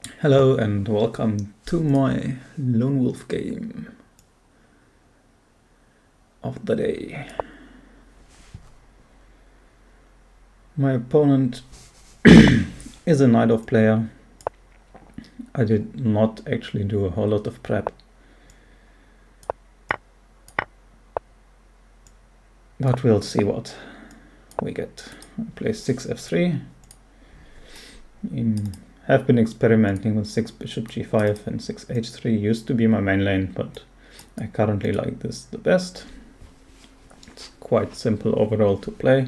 Hello and welcome to my lone wolf game of the day. My opponent is a Najdorf player. I did not actually do a whole lot of prep, but we'll see what we get. I play 6 f3. Have been experimenting with 6 bishop g5 and 6 h3. Used to be my main lane, but I currently like this the best. It's quite simple overall to play.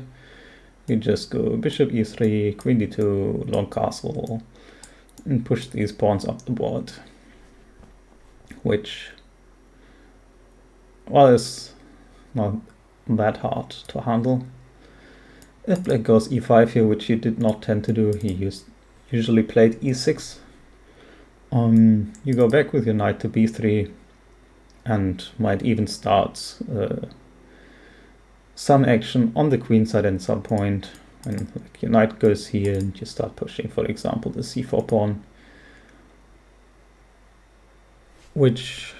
You just go bishop e3, queen d2, long castle, and push these pawns up the board, which, well, is not that hard to handle. If black goes e5 here, which he did not tend to do, he usually played e6. You go back with your knight to b3 and might even start some action on the queen side at some point, when your knight goes here and you start pushing, for example, the c4 pawn, which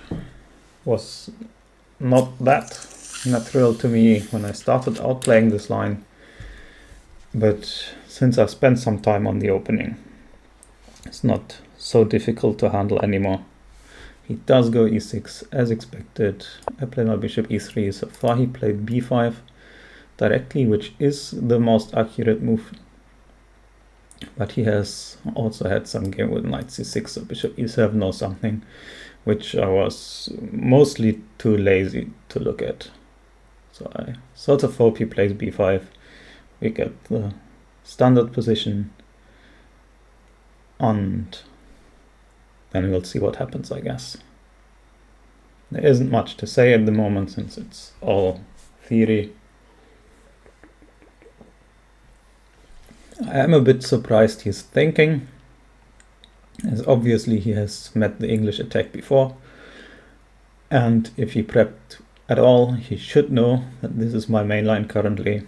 was not that natural to me when I started out playing this line, but since I've spent some time on the opening, it's not so difficult to handle anymore. He does go e6 as expected. I played my bishop e3. So far he played b5 directly, which is the most accurate move. But he has also had some game with knight c6 or bishop e7 or something, which I was mostly too lazy to look at. So I sort of hope he plays b5. We get the standard position, and then we'll see what happens, I guess. There isn't much to say at the moment since it's all theory. I am a bit surprised he's thinking, as obviously he has met the English attack before, and if he prepped at all, he should know that this is my main line currently,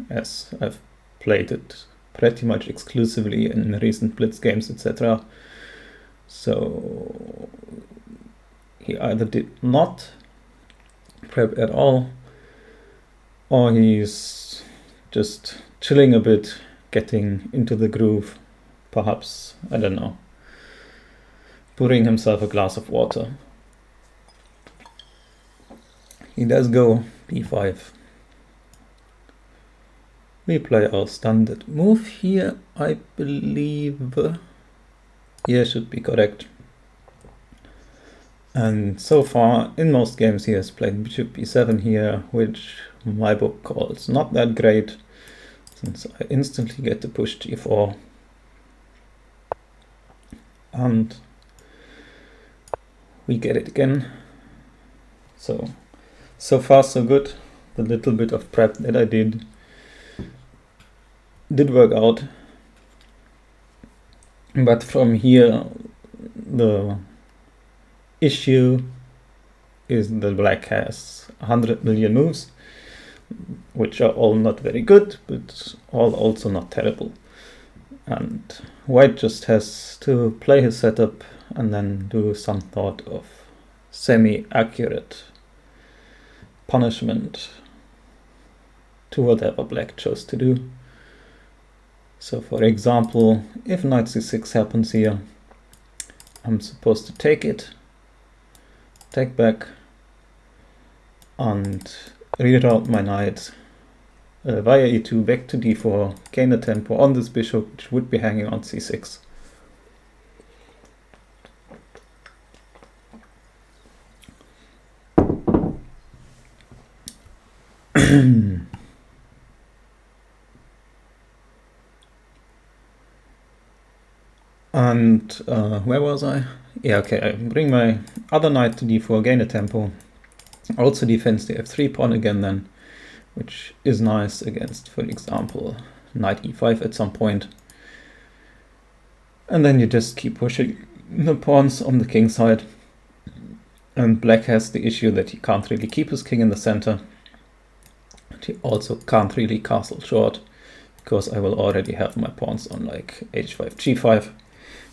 as I've played it pretty much exclusively in recent blitz games, etc. So he either did not prep at all, or he's just chilling a bit, getting into the groove, perhaps, I don't know, pouring himself a glass of water. He does go b5. We play our standard move here, I believe. Yeah, should be correct. And so far, in most games, he has played bishop b7 here, which my book calls not that great, since I instantly get to push g4. And we get it again. So far so good. The little bit of prep that I did work out. But from here, the issue is that black has 100 million moves, which are all not very good, but all also not terrible. And white just has to play his setup and then do some sort of semi-accurate punishment to whatever black chose to do. So for example, if knight c6 happens here, I'm supposed to take it, take back, and reroute my knight via e2 back to d4, gain a tempo on this bishop, which would be hanging on c6. And where was I? Yeah, okay, I bring my other knight to d4, gain a tempo. Also defends the f3 pawn again then, which is nice against, for example, knight e5 at some point. And then you just keep pushing the pawns on the king side. And black has the issue that he can't really keep his king in the center. But he also can't really castle short, because I will already have my pawns on like h5, g5,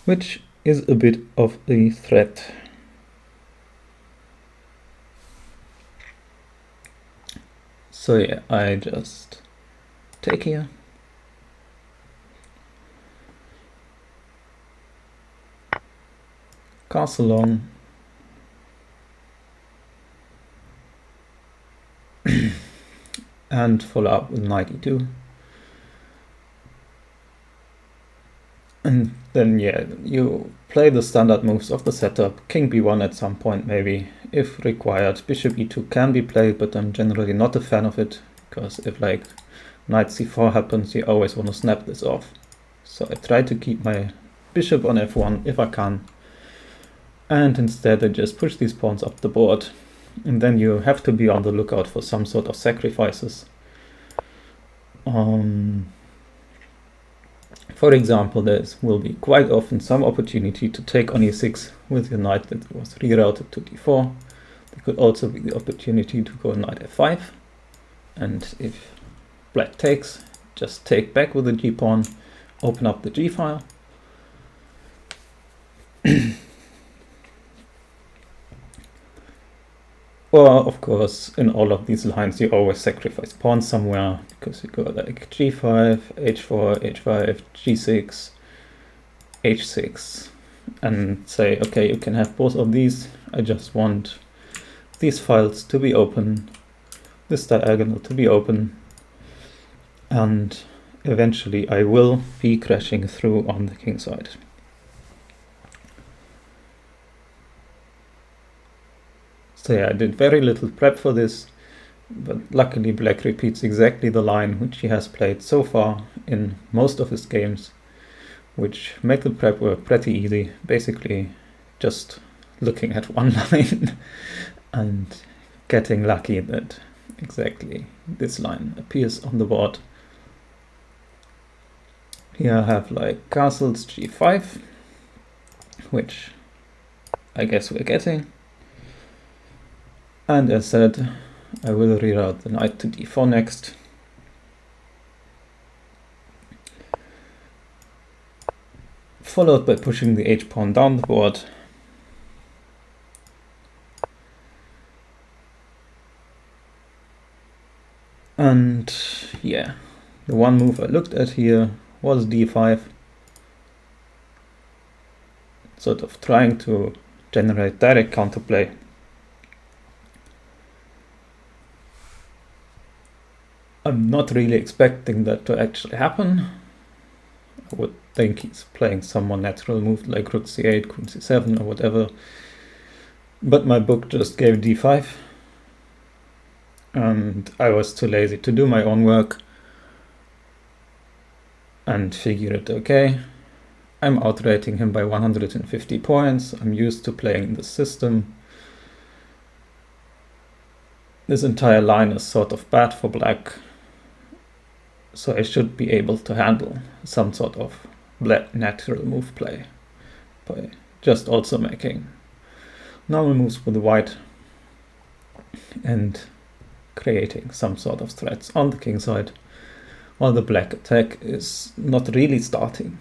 which is a bit of a threat. So yeah, I just take here. Castle long. And follow up with knight e2. And then yeah, you play the standard moves of the setup. King b1 at some point maybe, if required. Bishop e2 can be played, but I'm generally not a fan of it, because if like knight c4 happens, you always want to snap this off. So I try to keep my bishop on f1 if I can. And instead I just push these pawns up the board. And then you have to be on the lookout for some sort of sacrifices. For example, there will be quite often some opportunity to take on e6 with your knight that was rerouted to d4. There could also be the opportunity to go knight f5. And if black takes, just take back with the g-pawn, open up the g-file. Or, of course, in all of these lines, you always sacrifice pawns somewhere, because you go like g5, h4, h5, g6, h6, and say, okay, you can have both of these. I just want these files to be open, this diagonal to be open, and eventually I will be crashing through on the king side. So yeah, I did very little prep for this, but luckily black repeats exactly the line which he has played so far in most of his games, which made the prep work pretty easy. Basically just looking at one line and getting lucky that exactly this line appears on the board. Here I have like castles g5, which I guess we're getting. And as said, I will reroute the knight to d4 next. Followed by pushing the h-pawn down the board. And yeah, the one move I looked at here was d5. Sort of trying to generate direct counterplay. I'm not really expecting that to actually happen. I would think he's playing some more natural move like rook c8, queen c7 or whatever. But my book just gave d5. And I was too lazy to do my own work. And figured, okay, I'm outrating him by 150 points. I'm used to playing the system. This entire line is sort of bad for black. So I should be able to handle some sort of black natural move play by just also making normal moves with the white and creating some sort of threats on the king side, while the black attack is not really starting.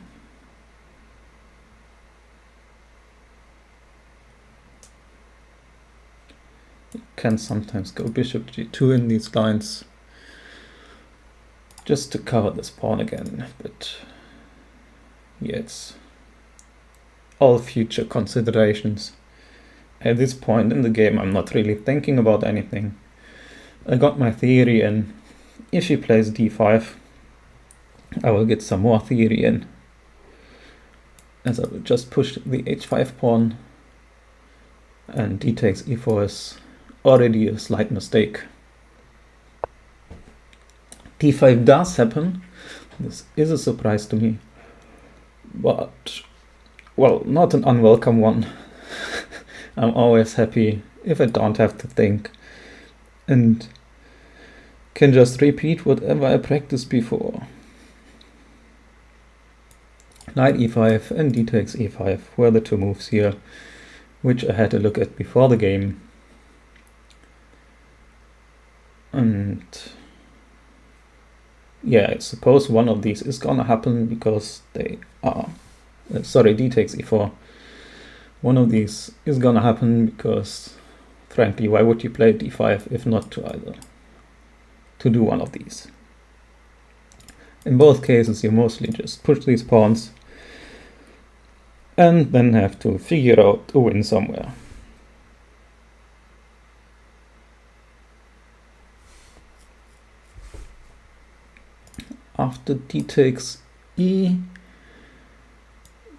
You can sometimes go bishop g2 in these lines, just to cover this pawn again, but yeah, it's all future considerations. At this point in the game, I'm not really thinking about anything. I got my theory in. If he plays d5, I will get some more theory in, as I will just push the h5 pawn, and d takes e4 is already a slight mistake. d5 does happen. This is a surprise to me, but, well, not an unwelcome one. I'm always happy if I don't have to think and can just repeat whatever I practiced before. Knight e5 and d takes e5 were the two moves here, which I had to look at before the game. And yeah, I suppose one of these is gonna happen because they are, sorry, d takes e4, one of these is gonna happen, because frankly, why would you play d5 if not to do one of these? In both cases, you mostly just push these pawns and then have to figure out a win somewhere. After d takes e,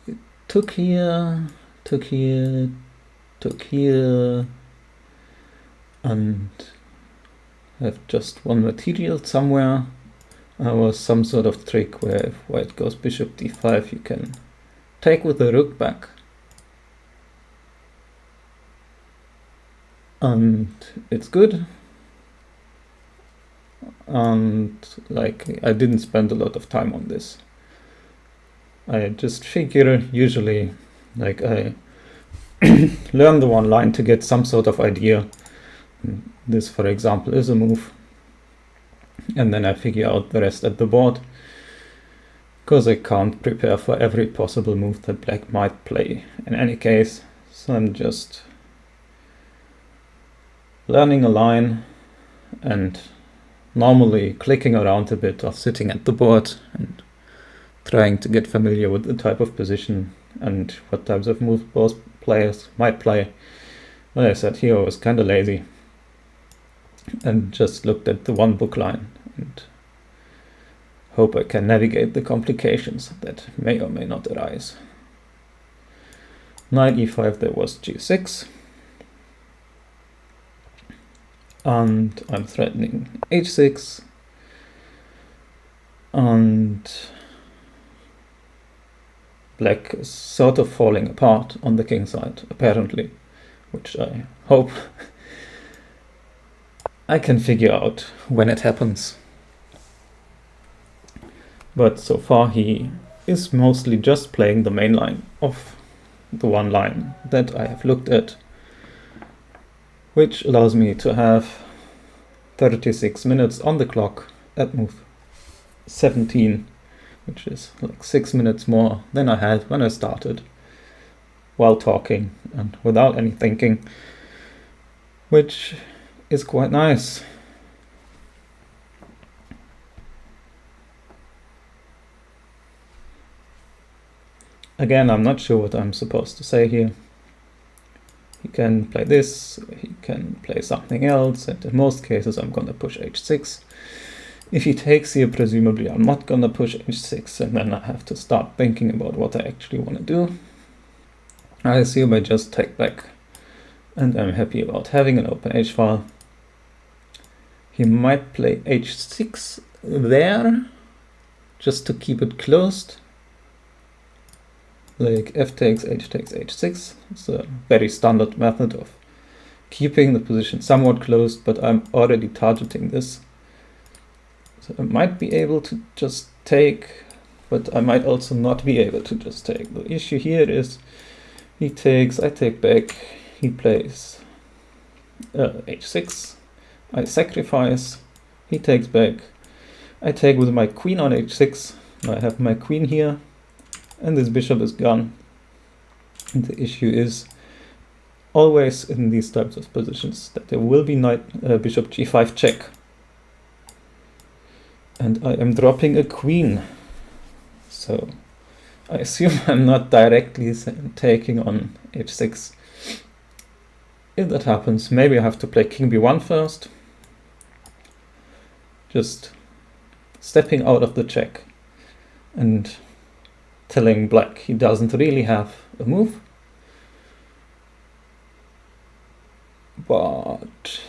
it took here, took here, took here, and have just one material somewhere. There was some sort of trick where if white goes bishop d5, you can take with the rook back. And it's good. And like, I didn't spend a lot of time on this. I just figure usually, like, I learn the one line to get some sort of idea. This, for example, is a move. And then I figure out the rest at the board, because I can't prepare for every possible move that black might play in any case. So I'm just learning a line and normally clicking around a bit or sitting at the board and trying to get familiar with the type of position and what types of moves both players might play. Like I said, here I was kind of lazy and just looked at the one book line and hope I can navigate the complications that may or may not arise. Knight e5, there was g6. And I'm threatening h6, and black is sort of falling apart on the king side, apparently, which I hope I can figure out when it happens. But so far he is mostly just playing the main line of the one line that I have looked at, which allows me to have 36 minutes on the clock at move 17, which is like 6 minutes more than I had when I started, while talking and without any thinking, which is quite nice. Again, I'm not sure what I'm supposed to say here. He can play this, he can play something else, and in most cases I'm gonna push h6. If he takes here, presumably I'm not gonna push h6, and then I have to start thinking about what I actually want to do. I assume I just take back, and I'm happy about having an open h-file. He might play h6 there, just to keep it closed. Like f takes h6. It's a very standard method of keeping the position somewhat closed, but I'm already targeting this. So I might be able to just take, but I might also not be able to just take. The issue here is he takes, I take back, he plays h6, I sacrifice, he takes back, I take with my queen on h6, I have my queen here, and this bishop is gone. And the issue is always in these types of positions that there will be bishop g5 check. And I am dropping a queen. So I assume I'm not directly taking on h6. If that happens, maybe I have to play king b1 first. Just stepping out of the check and telling black he doesn't really have a move. But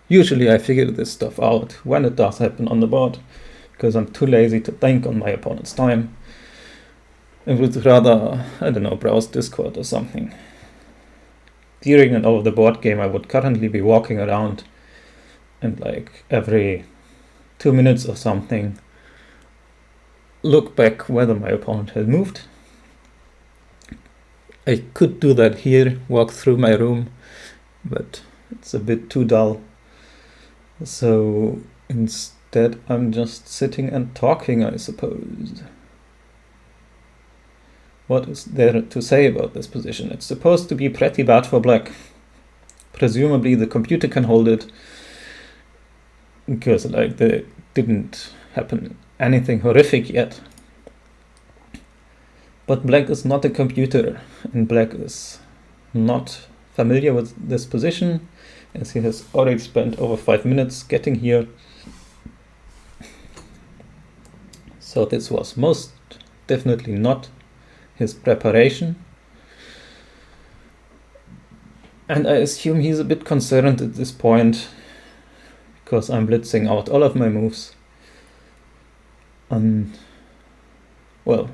usually I figure this stuff out when it does happen on the board, because I'm too lazy to think on my opponent's time. I would rather, I don't know, browse Discord or something. During an over-the-board game, I would currently be walking around and like every 2 minutes or something look back whether my opponent has moved. I could do that here, walk through my room, but it's a bit too dull. So instead I'm just sitting and talking, I suppose. What is there to say about this position? It's supposed to be pretty bad for black. Presumably the computer can hold it, because like there didn't happen anything horrific yet. But black is not a computer, and black is not familiar with this position, as he has already spent over 5 minutes getting here. So this was most definitely not his preparation. And I assume he's a bit concerned at this point, because I'm blitzing out all of my moves. And, well,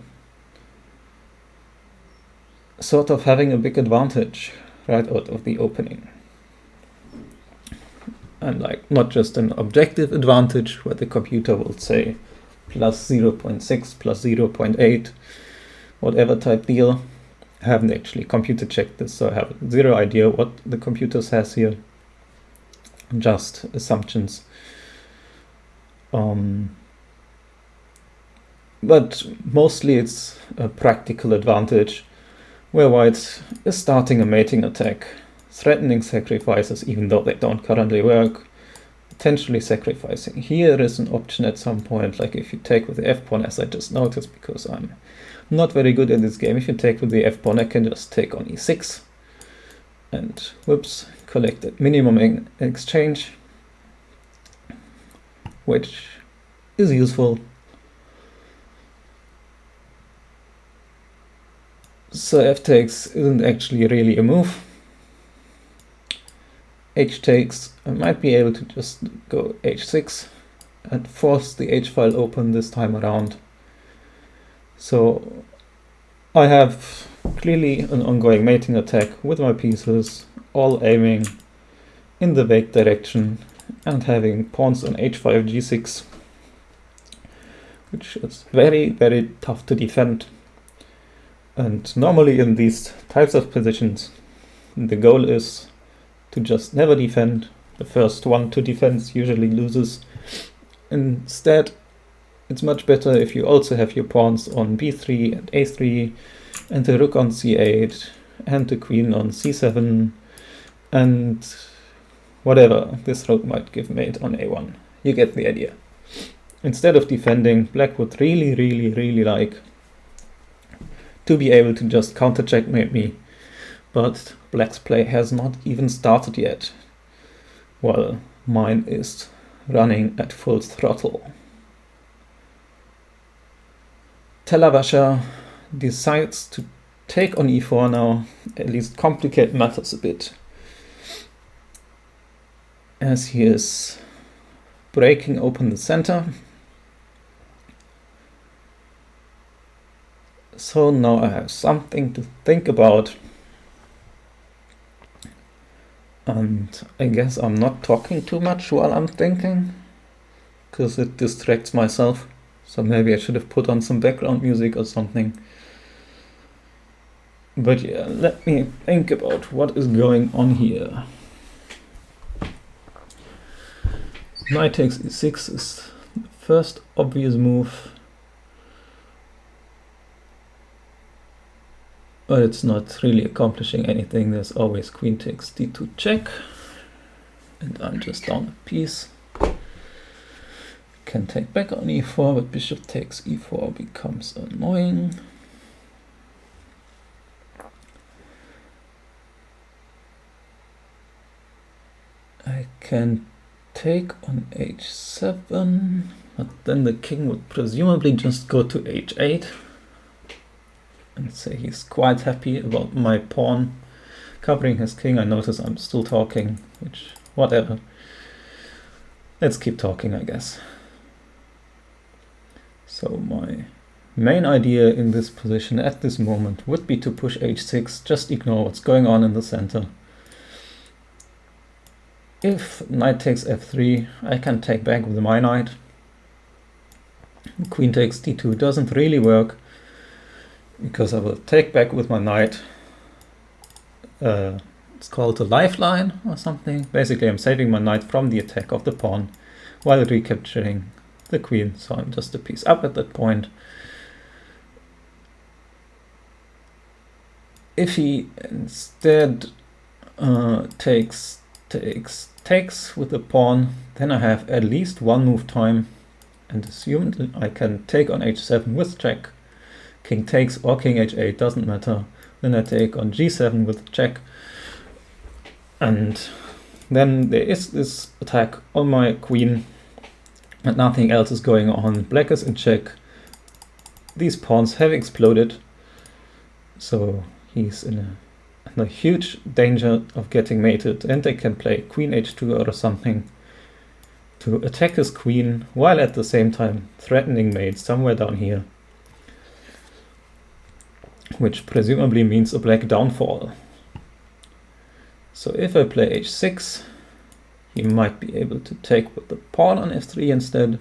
sort of having a big advantage right out of the opening. And like, not just an objective advantage where the computer will say plus 0.6, plus 0.8, whatever type deal. I haven't actually computer checked this, so I have zero idea what the computer says here. Just assumptions. But mostly it's a practical advantage, where white is starting a mating attack, threatening sacrifices even though they don't currently work, potentially sacrificing. Here is an option at some point, like if you take with the f-pawn, as I just noticed, because I'm not very good at this game. If you take with the f-pawn, I can just take on e6 and whoops, collect at minimum in exchange, which is useful. So f takes isn't actually really a move. H takes, I might be able to just go h6 and force the h file open this time around. So I have clearly an ongoing mating attack with my pieces, all aiming in the vague direction and having pawns on h5, g6, which is very, very tough to defend. And normally in these types of positions, the goal is to just never defend. The first one to defend usually loses. Instead, it's much better if you also have your pawns on b3 and a3, and the rook on c8, and the queen on c7, and whatever this rook might give mate on a1. You get the idea. Instead of defending, black would really, really, really like to be able to just counter checkmate me, but black's play has not even started yet, while mine is running at full throttle. Tellerwascher decides to take on e4 now, at least complicate matters a bit, as he is breaking open the center. So now I have something to think about, and I guess I'm not talking too much while I'm thinking, because it distracts myself. So maybe I should have put on some background music or something. But yeah, let me think about what is going on here. Knight takes e6 is the first obvious move, but it's not really accomplishing anything. There's always queen takes d2 check, and I'm just down a piece. Can take back on e4, but bishop takes e4 becomes annoying. I can take on h7, but then the king would presumably just go to h8 and say he's quite happy about my pawn covering his king. I notice I'm still talking, which, whatever. Let's keep talking, I guess. So my main idea in this position at this moment would be to push h6, just ignore what's going on in the center. If knight takes f3, I can take back with my knight. Queen takes d2 doesn't really work, because I will take back with my knight. It's called a lifeline or something. Basically, I'm saving my knight from the attack of the pawn while recapturing the queen, so I'm just a piece up at that point. if he instead takes with the pawn, then I have at least one move time, and assume that I can take on h7 with check. King takes or king h8, doesn't matter. Then I take on g7 with check. And then there is this attack on my queen, and nothing else is going on. Black is in check. These pawns have exploded, so he's in a huge danger of getting mated, and they can play queen h2 or something to attack his queen, while at the same time threatening mate somewhere down here, which presumably means a black downfall. So if I play h6, he might be able to take with the pawn on f3 instead,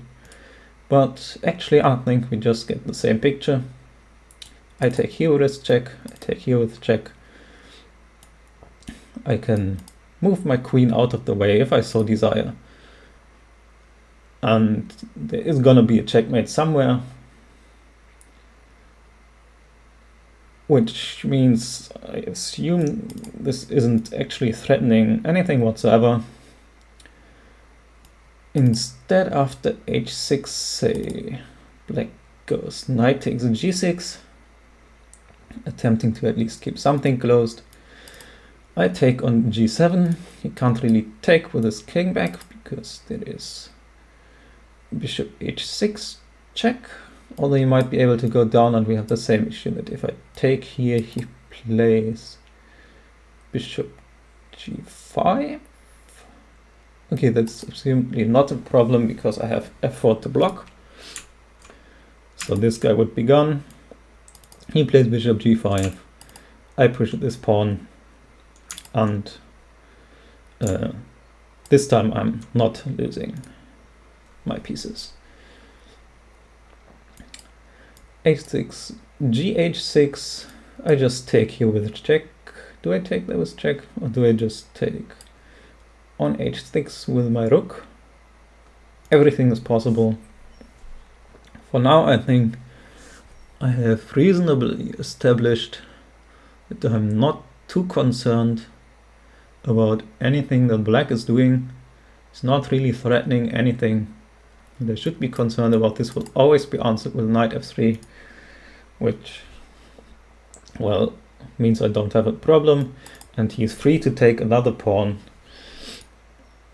but actually I think we just get the same picture. I take here with check, I take here with check. I can move my queen out of the way if I so desire. And there is gonna be a checkmate somewhere, which means I assume this isn't actually threatening anything whatsoever. Instead, after h6, say, black goes knight takes g6, attempting to at least keep something closed. I take on g7. He can't really take with his king back because there is bishop h6 check. Although he might be able to go down, and we have the same issue that if I take here, he plays bishop g5. Okay, that's absolutely not a problem because I have f4 to block. So this guy would be gone. He plays bishop g5. I push this pawn, and this time I'm not losing my pieces. h6, gh6, I just take here with check. Do I take that with check, or do I just take on h6 with my rook? Everything is possible. For now, I think I have reasonably established that I'm not too concerned about anything that black is doing. It's not really threatening anything. They should be concerned about this will always be answered with knight f3, which, well, means I don't have a problem, and he's free to take another pawn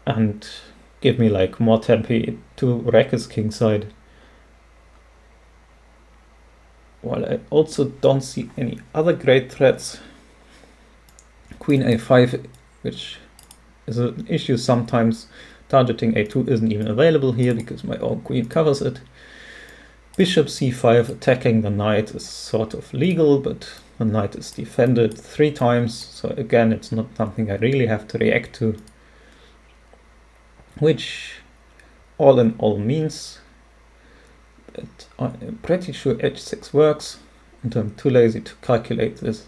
and give me like more tempi to wreck his kingside. While I also don't see any other great threats. Queen a5, which is an issue sometimes. Targeting a2 isn't even available here because my own queen covers it. Bishop c5 attacking the knight is sort of legal, but the knight is defended 3 times, so again it's not something I really have to react to. Which all in all means that I'm pretty sure h6 works, and I'm too lazy to calculate this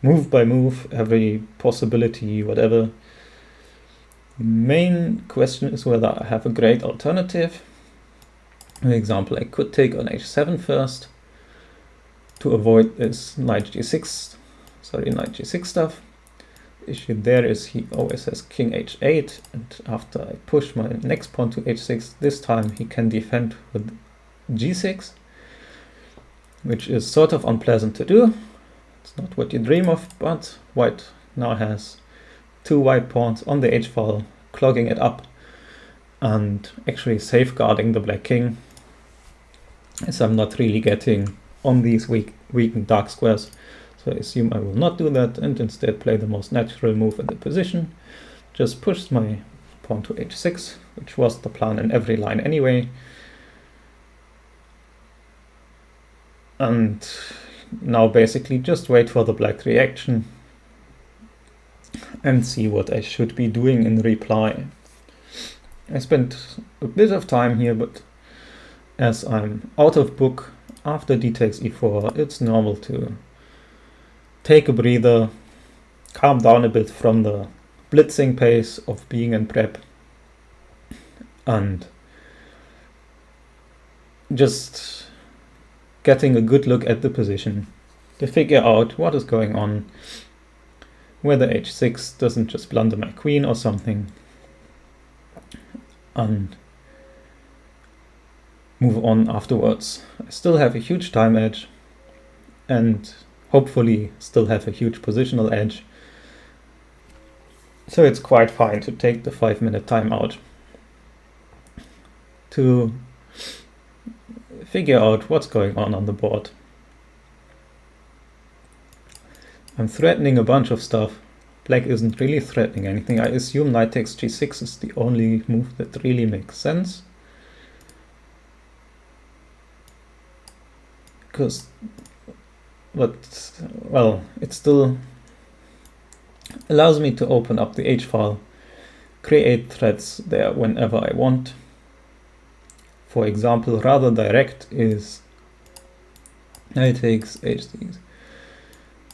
move by move, every possibility, whatever. Main question is whether I have a great alternative. For example, I could take on h7 first to avoid this knight g6 stuff. The issue there is he always has king h8, and after I push my next pawn to h6, this time he can defend with g6, which is sort of unpleasant to do. It's not what you dream of, but white now has 2 white pawns on the h-file, clogging it up and actually safeguarding the black king, as I'm not really getting on these weakened dark squares. So I assume I will not do that and instead play the most natural move in the position. Just push my pawn to h6, which was the plan in every line anyway. And now basically just wait for the black reaction and see what I should be doing in reply. I spent a bit of time here, but as I'm out of book after d takes e4, it's normal to take a breather, calm down a bit from the blitzing pace of being in prep, and just getting a good look at the position. to figure out what is going on, whether h6 doesn't just blunder my queen or something, and move on afterwards. I still have a huge time edge, and hopefully still have a huge positional edge. So it's quite fine to take the 5-minute timeout to figure out what's going on the board. I'm threatening a bunch of stuff. Black isn't really threatening anything. I assume knight takes g6 is the only move that really makes sense. Well, it still allows me to open up the H file, create threads there whenever I want. For example, rather direct is knight takes h6,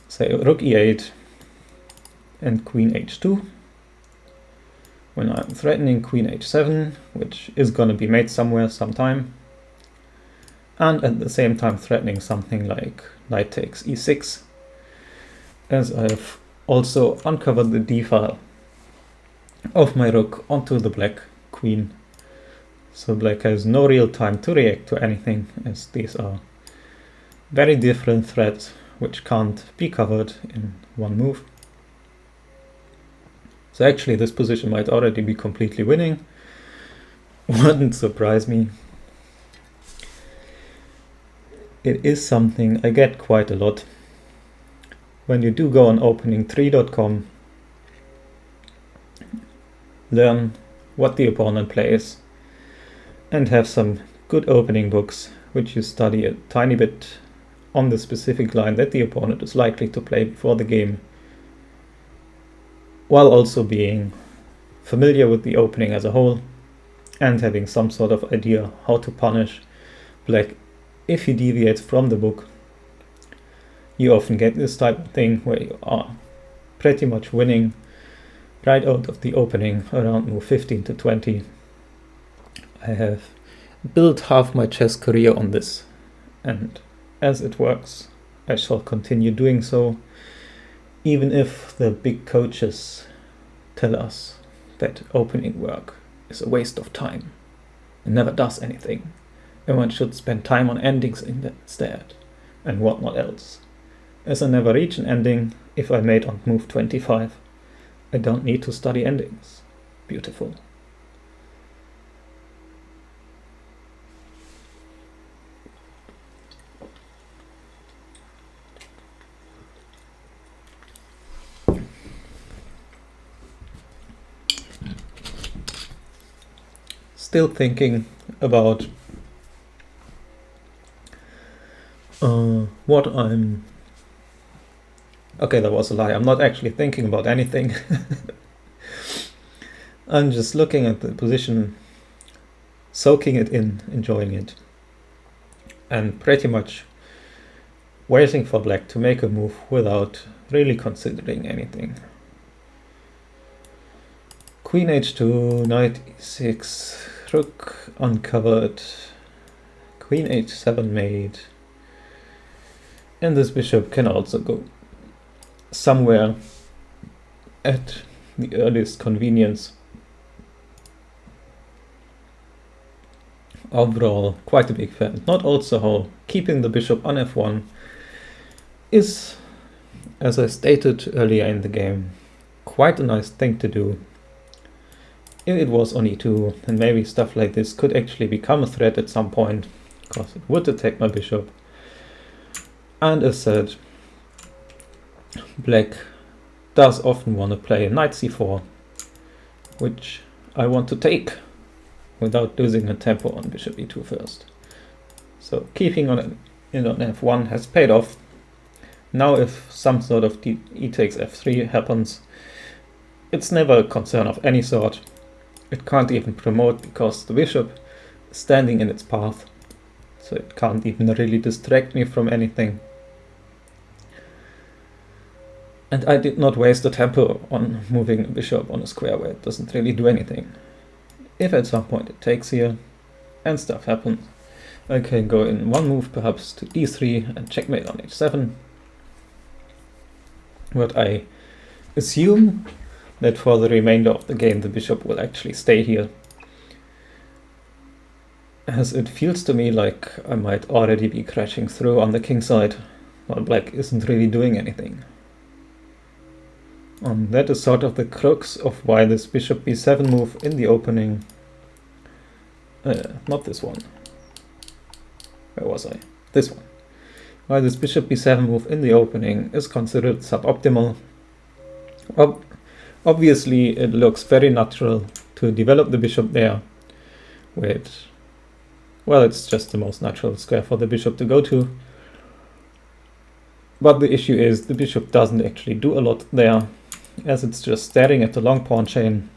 say rook e8 and queen h2. When I'm threatening queen h7, which is going to be made somewhere sometime, and at the same time threatening something like knight takes e6, as I've also uncovered the d file of my rook onto the black queen. So black has no real time to react to anything, as these are very different threads which can't be covered in one move. So actually this position might already be completely winning. Wouldn't surprise me. It is something I get quite a lot. When you do go on opening3.com, learn what the opponent plays, and have some good opening books which you study a tiny bit on the specific line that the opponent is likely to play before the game, while also being familiar with the opening as a whole and having some sort of idea how to punish black if he deviates from the book. You often get this type of thing where you are pretty much winning right out of the opening around move 15 to 20. I have built half my chess career on this, and as it works, I shall continue doing so, even if the big coaches tell us that opening work is a waste of time and never does anything, and one should spend time on endings instead, and whatnot else. As I never reach an ending if I mate on move 25, I don't need to study endings. Beautiful. Still thinking about what I'm... Okay, that was a lie. I'm not actually thinking about anything. I'm just looking at the position, soaking it in, enjoying it, and pretty much waiting for black to make a move without really considering anything. Queen h2, knight e6, rook uncovered, queen h7 made, and this bishop can also go somewhere at the earliest convenience. Overall, quite a big fan. Not also how keeping the bishop on f1 is, as I stated earlier in the game, quite a nice thing to do. If it was on e2, then maybe stuff like this could actually become a threat at some point, because it would attack my bishop. And as said, black does often want to play knight c4, which I want to take without losing a tempo on bishop e2 first. So keeping on f1 has paid off. Now if some sort of e takes f3 happens, it's never a concern of any sort. It can't even promote because the bishop is standing in its path, so it can't even really distract me from anything. And I did not waste the tempo on moving a bishop on a square where it doesn't really do anything. If at some point it takes here and stuff happens, I can go in one move perhaps to d3 and checkmate on h7, But I assume that for the remainder of the game the bishop will actually stay here, as it feels to me like I might already be crashing through on the king side while black isn't really doing anything. That is sort of the crux of why this bishop b7 move in the opening, not this one, where was I? This one. Why this bishop b7 move in the opening is considered suboptimal. Obviously it looks very natural to develop the bishop there with, well, it's just the most natural square for the bishop to go to. But the issue is the bishop doesn't actually do a lot there, as it's just staring at the long pawn chain.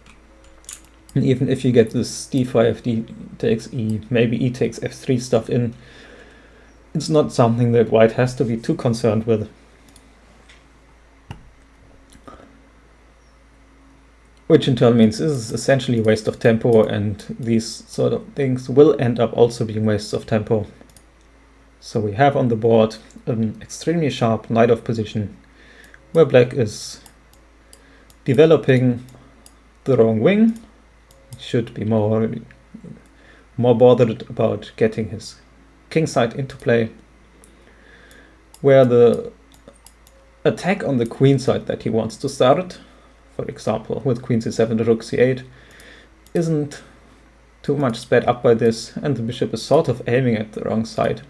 And even if you get this d5, d takes e, maybe e takes f3 stuff in, it's not something that white has to be too concerned with. Which in turn means this is essentially a waste of tempo, and these sort of things will end up also being wastes of tempo. So we have on the board an extremely sharp Najdorf position where black is developing the wrong wing. Should be more bothered about getting his king side into play, where the attack on the queen side that he wants to start, for example with queen c7 to rook c8, isn't too much sped up by this, and the bishop is sort of aiming at the wrong side.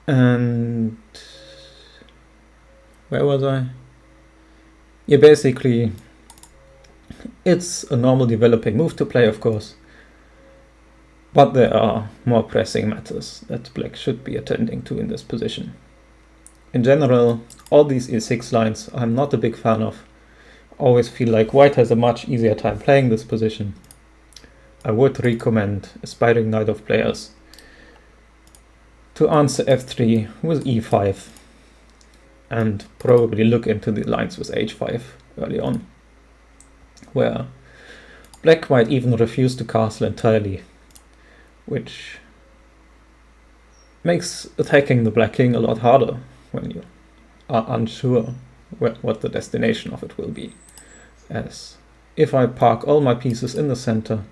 And where was I? Yeah, basically it's a normal developing move to play, of course, but there are more pressing matters that black should be attending to in this position. In general, all these e6 lines I'm not a big fan of. Always feel like white has a much easier time playing this position. I would recommend aspiring Najdorf players to answer f3 with e5 and probably look into the lines with h5 early on, where black might even refuse to castle entirely, which makes attacking the black king a lot harder when you are unsure what the destination of it will be. As if I park all my pieces in the center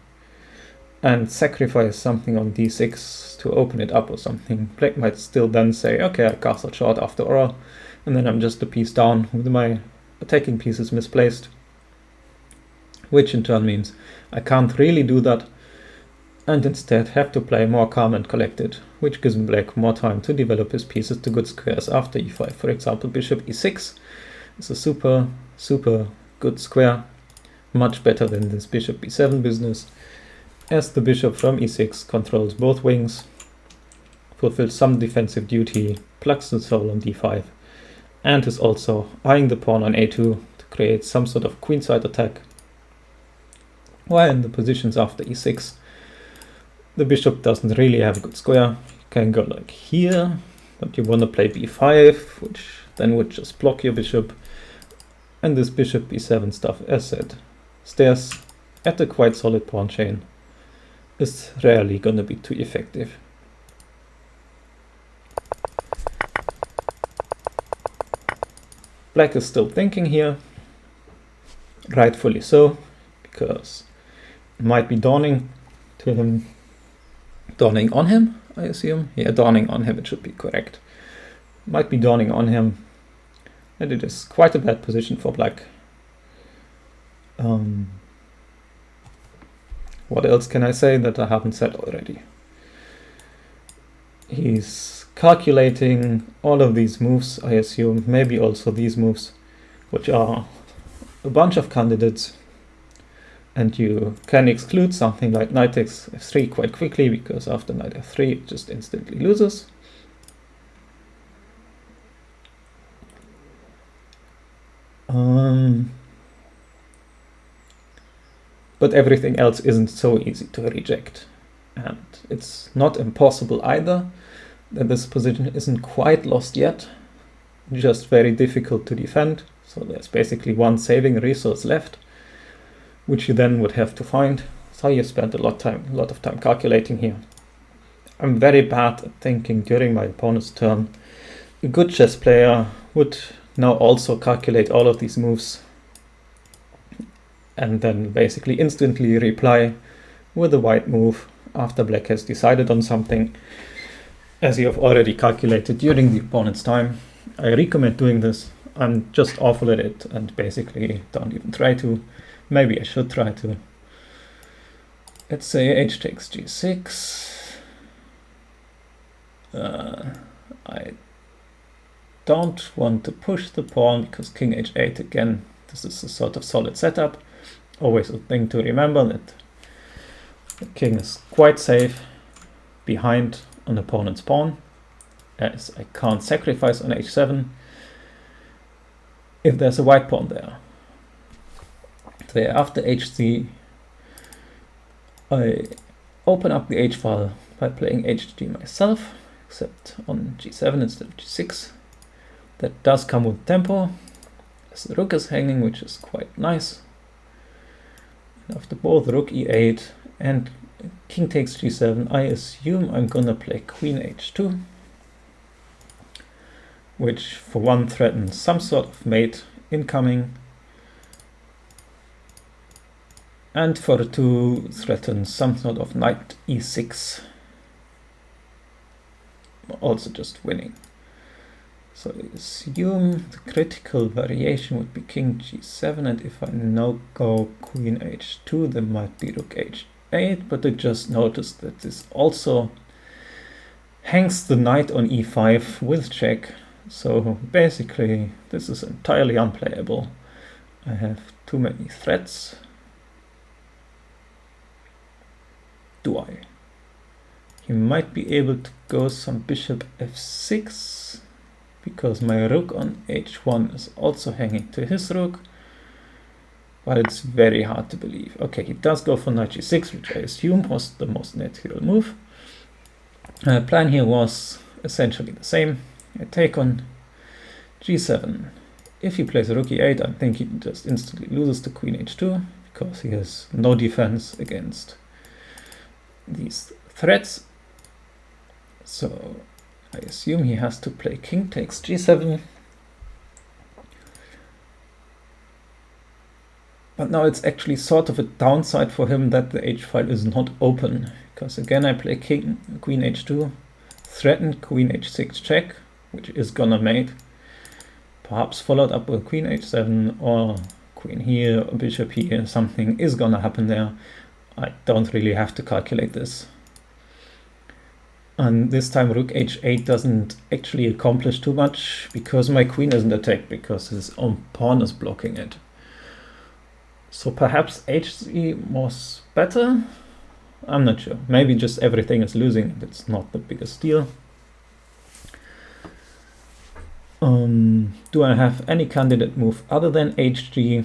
and sacrifice something on d6 to open it up or something, black might still then say, okay, I castled short after all, and then I'm just a piece down with my attacking pieces misplaced, which in turn means I can't really do that, and instead have to play more calm and collected, which gives black more time to develop his pieces to good squares after e5. For example, bishop e6 is a super good square, much better than this bishop b7 business, as the bishop from e6 controls both wings, fulfills some defensive duty, plucks the soul on d5, and is also eyeing the pawn on a2 to create some sort of queenside attack. While in the positions after e6, the bishop doesn't really have a good square. You can go like here, but you want to play b5, which then would just block your bishop. And this bishop b7 stuff, as said, stares at a quite solid pawn chain, is rarely going to be too effective. Black is still thinking here, rightfully so, because it might be dawning on him, I assume. Yeah, dawning on him, it should be correct. Might be dawning on him that it is quite a bad position for black. What else can I say that I haven't said already? He's calculating all of these moves, I assume, maybe also these moves, which are a bunch of candidates, and you can exclude something like knight takes f3 quite quickly, because after knight f3 it just instantly loses. But everything else isn't so easy to reject, and it's not impossible either that this position isn't quite lost yet, just very difficult to defend. So there's basically one saving resource left, which you then would have to find. So you spent a lot of time calculating here. I'm very bad at thinking during my opponent's turn, a good chess player would now also calculate all of these moves and then basically instantly reply with a white move after black has decided on something, as you have already calculated during the opponent's time. I recommend doing this. I'm just awful at it and basically don't even try to. Maybe I should try to. Let's say h takes g6. I don't want to push the pawn because king h8 again. This is a sort of solid setup. Always a thing to remember that the king is quite safe behind an opponent's pawn, as I can't sacrifice on h7 if there's a white pawn there. So after hc, I open up the h-file by playing hg myself, except on g7 instead of g6. That does come with tempo, as the rook is hanging, which is quite nice. After both rook e8 and king takes g7, I assume I'm gonna play queen h2, which for one threatens some sort of mate incoming, and for two threatens some sort of knight e6, also just winning. So I assume the critical variation would be king g7, and if I now go queen h2, there might be rook h8, but I just noticed that this also hangs the knight on e5 with check. So basically this is entirely unplayable. I have too many threats. Do I? He might be able to go some bishop f6, because my rook on h1 is also hanging to his rook, but it's very hard to believe. Okay, he does go for knight g6, which I assume was the most natural move. Plan here was essentially the same. I take on g7. If he plays a rook e8, I think he just instantly loses to queen h2, because he has no defense against these threats. So I assume he has to play king takes g7. But now it's actually sort of a downside for him that the h-file is not open, because again I play queen h2, threaten queen h6 check, which is gonna mate, perhaps followed up with queen h7 or queen here or bishop here. Something is gonna happen there. I don't really have to calculate this. And this time rook h8 doesn't actually accomplish too much, because my queen isn't attacked, because his own pawn is blocking it. So perhaps hc was better? I'm not sure. Maybe just everything is losing. It's not the biggest deal. Do I have any candidate move other than hg?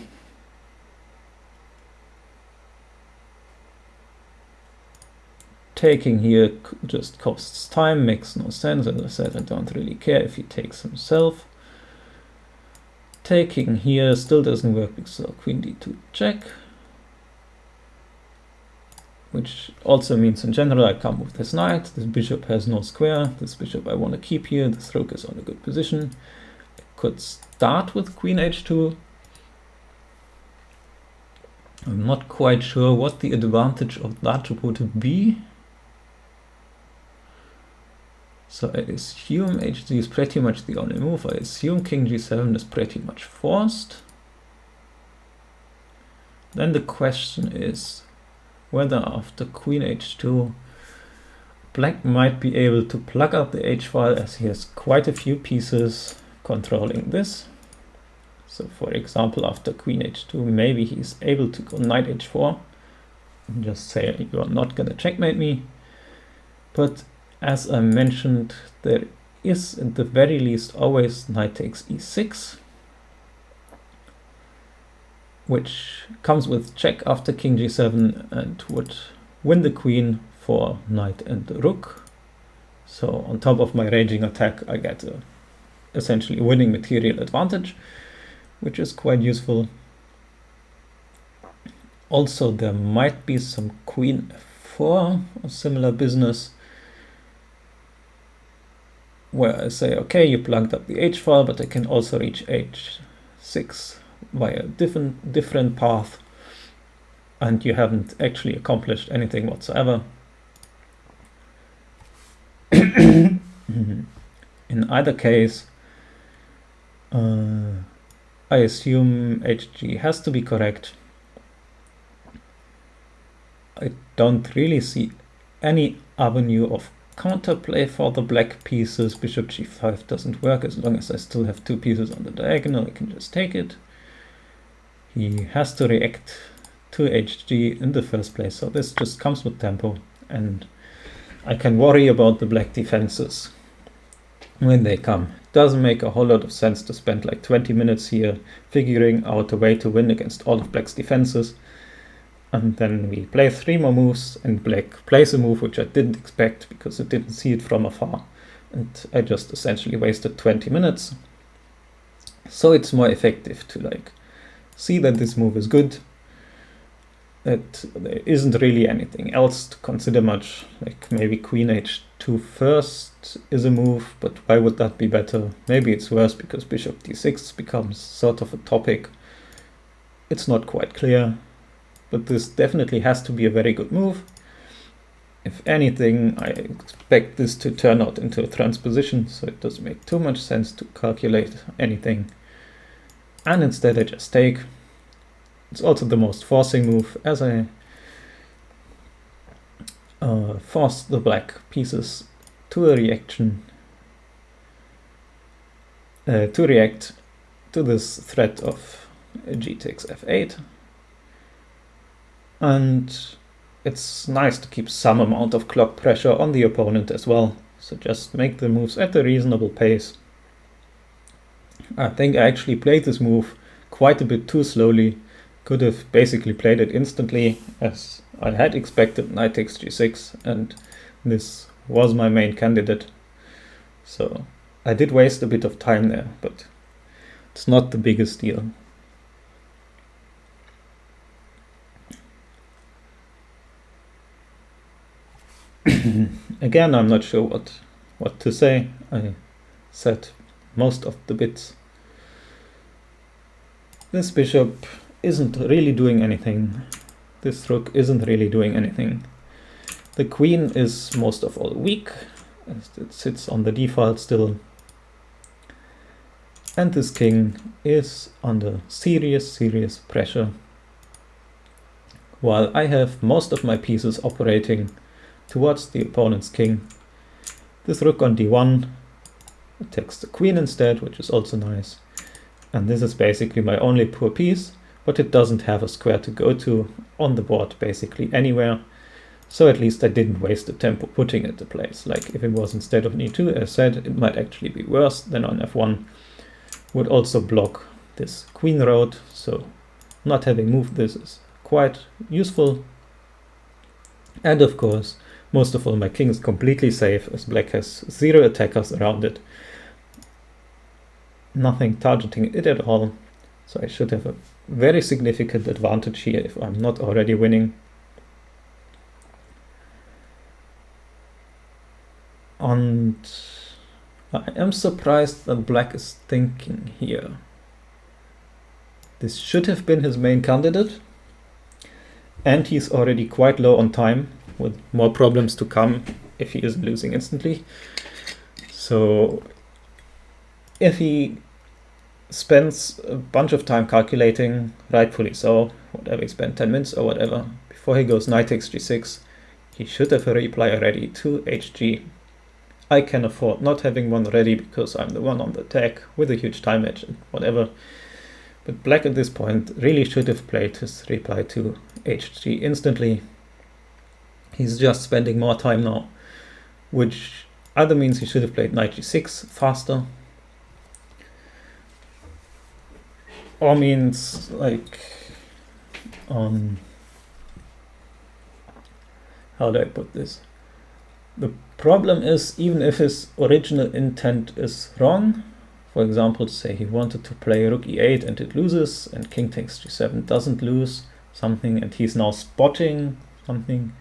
Taking here just costs time, makes no sense. As I said, I don't really care if he takes himself. Taking here still doesn't work, because queen d2 check, which also means in general I come with this knight. This bishop has no square. This bishop I want to keep here. This rook is on a good position. I could start with queen h2. I'm not quite sure what the advantage of that would be. So I assume hg is pretty much the only move. I assume king g7 is pretty much forced. Then the question is whether after queen h2 black might be able to plug out the h-file, as he has quite a few pieces controlling this. So for example, after queen h2 maybe he's able to go knight h4 and just say you are not gonna checkmate me. But as I mentioned, there is at the very least always knight takes e6, which comes with check after king g7 and would win the queen for knight and the rook. So on top of my raging attack, I get a essentially winning material advantage, which is quite useful. Also, there might be some queen f4 or similar business. where I say, okay, you plugged up the H file, but I can also reach H6 via a different path, and you haven't actually accomplished anything whatsoever. In either case, I assume HG has to be correct. I don't really see any avenue of counterplay for the black pieces. Bishop g5 doesn't work as long as I still have two pieces on the diagonal. I can just take it. He has to react to HG in the first place, so this just comes with tempo, and I can worry about the black defenses when they come. Doesn't make a whole lot of sense to spend like 20 minutes here figuring out a way to win against all of black's defenses. And then we play 3 more moves, and black plays a move which I didn't expect because it didn't see it from afar. And I just essentially wasted 20 minutes. So it's more effective to like see that this move is good, that there isn't really anything else to consider much, like maybe queen h2 first is a move, but why would that be better? Maybe it's worse because bishop d6 becomes sort of a topic. It's not quite clear. But this definitely has to be a very good move. If anything, I expect this to turn out into a transposition, so it doesn't make too much sense to calculate anything. And instead I just take. It's also the most forcing move, as I force the black pieces to a reaction, to react to this threat of g takes f8. And it's nice to keep some amount of clock pressure on the opponent as well. So just make the moves at a reasonable pace. I think I actually played this move quite a bit too slowly. Could have basically played it instantly as I had expected knight takes g6, and this was my main candidate. So I did waste a bit of time there, but it's not the biggest deal. Again, I'm not sure what to say. I said most of the bits. This bishop isn't really doing anything. This rook isn't really doing anything. The queen is most of all weak, as it sits on the d file still. And this king is under serious pressure. While I have most of my pieces operating towards the opponent's king. This rook on d1 attacks the queen instead, which is also nice. And this is basically my only poor piece, but it doesn't have a square to go to on the board basically anywhere. So at least I didn't waste the tempo putting it to place. Like if it was instead of on e2, as said, it might actually be worse than on f1. Would also block this queen road, so not having moved this is quite useful. And of course, most of all, my king is completely safe as black has 0 attackers around it. Nothing targeting it at all. So I should have a very significant advantage here if I'm not already winning. And I am surprised that black is thinking here. This should have been his main candidate. And he's already quite low on time, with more problems to come if he isn't losing instantly. So if he spends a bunch of time calculating, rightfully so, whatever he spent 10 minutes or whatever, before he goes knight takes g6, he should have a reply ready to hg. I can afford not having one ready because I'm the one on the attack with a huge time edge and whatever. But black at this point really should have played his reply to hg instantly. He's just spending more time now, which either means he should have played knight g6 faster, or means like how do I put this? The problem is, even if his original intent is wrong, for example, say he wanted to play rook e8 and it loses, and king takes g7 doesn't lose something, and he's now spotting something,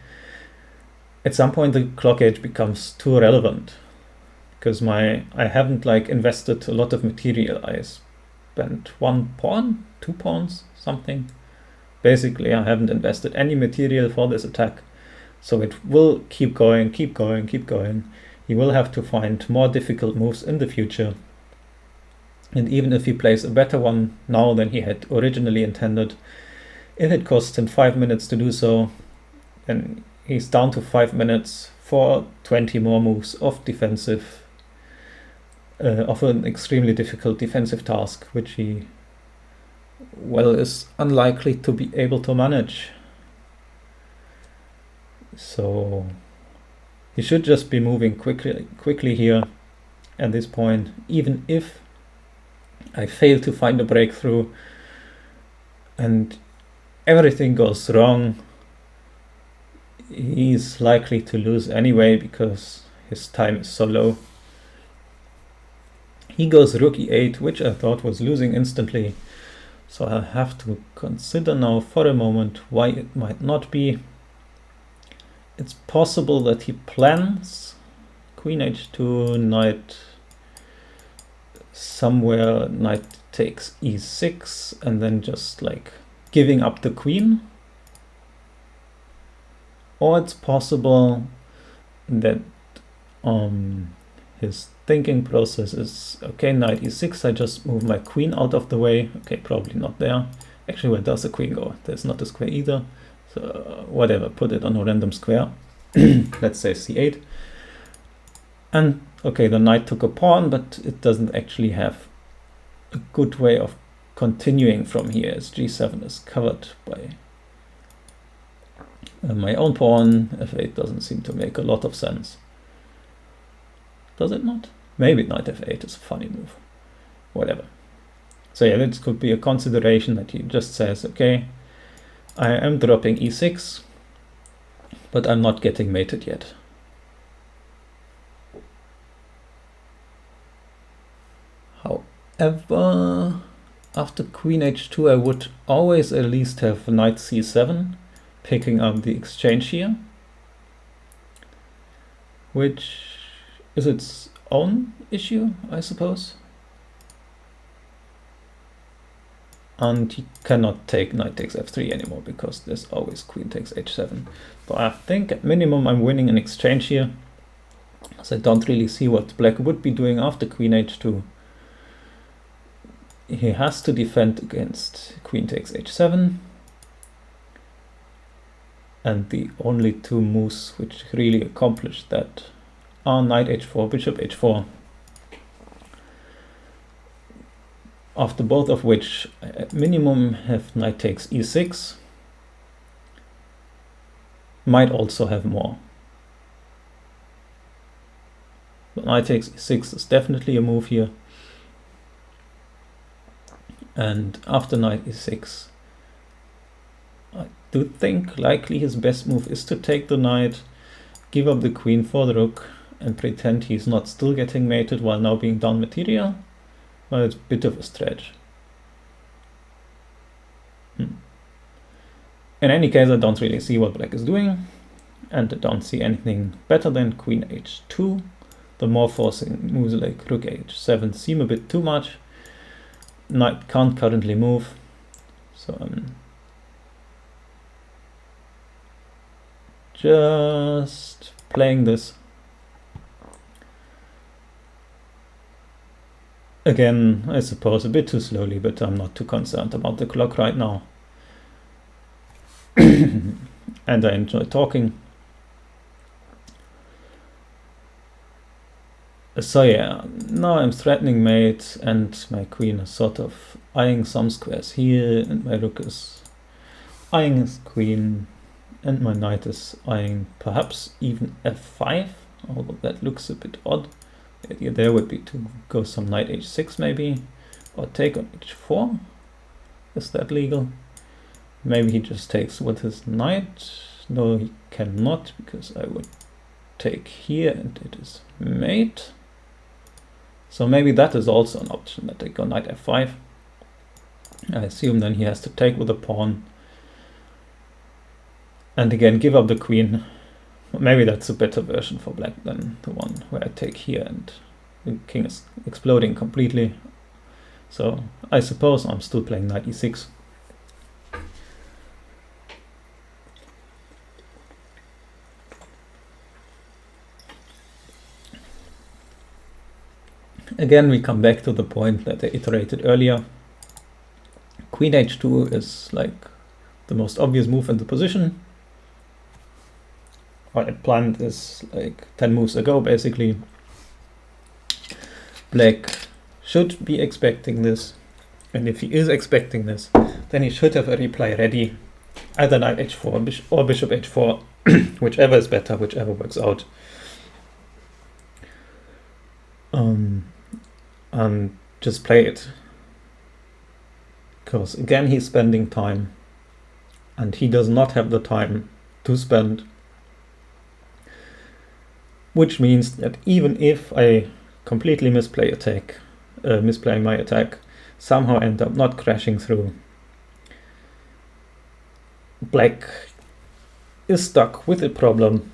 at some point the clock edge becomes too relevant, because I haven't like invested a lot of material. I spent 1 pawn, 2 pawns, something. Basically, I haven't invested any material for this attack, so it will keep going, keep going, keep going. He will have to find more difficult moves in the future. And even if he plays a better one now than he had originally intended, if it costs him 5 minutes to do so, then he's down to 5 minutes for 20 more moves of defensive, of an extremely difficult defensive task, which he, well, is unlikely to be able to manage. So he should just be moving quickly here at this point. Even if I fail to find a breakthrough and everything goes wrong, he's likely to lose anyway because his time is so low. He goes rook e8, which I thought was losing instantly. So I have to consider now for a moment why it might not be. It's possible that he plans queen h2, knight somewhere, knight takes e6, and then just like giving up the queen. Or it's possible that his thinking process is, okay, knight e6, I just move my queen out of the way. Okay, probably not there. Actually, where does the queen go? There's not a square either. So whatever, put it on a random square. Let's say c8. And okay, the knight took a pawn, but it doesn't actually have a good way of continuing from here, as g7 is covered by my own pawn. f8 doesn't seem to make a lot of sense. Does it not? Maybe knight f8 is a funny move. Whatever. So yeah, this could be a consideration that he just says, okay, I am dropping e6, but I'm not getting mated yet. However, after queen h2, I would always at least have knight c7, picking up the exchange here, which is its own issue, I suppose. And he cannot take knight takes f3 anymore because there's always queen takes h7. So I think at minimum I'm winning an exchange here, so I don't really see what black would be doing after queen h2. He has to defend against queen takes h7, and the only two moves which really accomplish that are knight h4, bishop h4, after both of which at minimum have knight takes e6, might also have more. But knight takes e6 is definitely a move here. And after knight e6, I do think likely his best move is to take the knight, give up the queen for the rook, and pretend he's not still getting mated while now being down material. Well, it's a bit of a stretch. In any case, I don't really see what black is doing, and I don't see anything better than queen h2. The more forcing moves like rook h7 seem a bit too much. Knight can't currently move, so I'm just playing this. Again, I suppose a bit too slowly, but I'm not too concerned about the clock right now. And I enjoy talking. So yeah, now I'm threatening mate, and my queen is sort of eyeing some squares here, and my rook is eyeing his queen, and my knight is eyeing perhaps even f5, although that looks a bit odd. The idea there would be to go some knight h6 maybe, or take on h4. Is that legal? Maybe he just takes with his knight. No, he cannot, because I would take here and it is mate. So maybe that is also an option, that I go knight f5. I assume then he has to take with a pawn. And again, give up the queen. Maybe that's a better version for black than the one where I take here and The king is exploding completely. So I suppose I'm still playing knight e6. Again, we come back to the point that I iterated earlier. Queen h2 is like the most obvious move in the position. I planned this like 10 moves ago, basically. Black should be expecting this, and if he is expecting this, then he should have a reply ready, either knight h4 or bishop h4, whichever is better, whichever works out. And just play it. Because again, he's spending time, and he does not have the time to spend. Which means that even if I completely misplaying my attack, somehow end up not crashing through, Black is stuck with the problem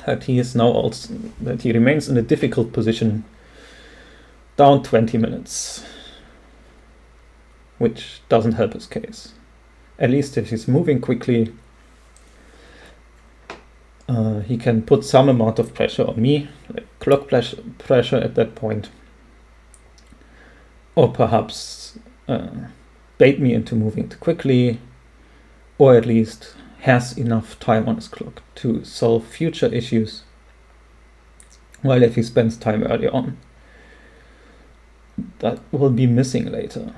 that he is now also, that he remains in a difficult position down 20 minutes, which doesn't help his case. At least if he's moving quickly, he can put some amount of pressure on me, like clock pressure at that point, or perhaps bait me into moving too quickly, or at least has enough time on his clock to solve future issues, while if he spends time early on, that will be missing later.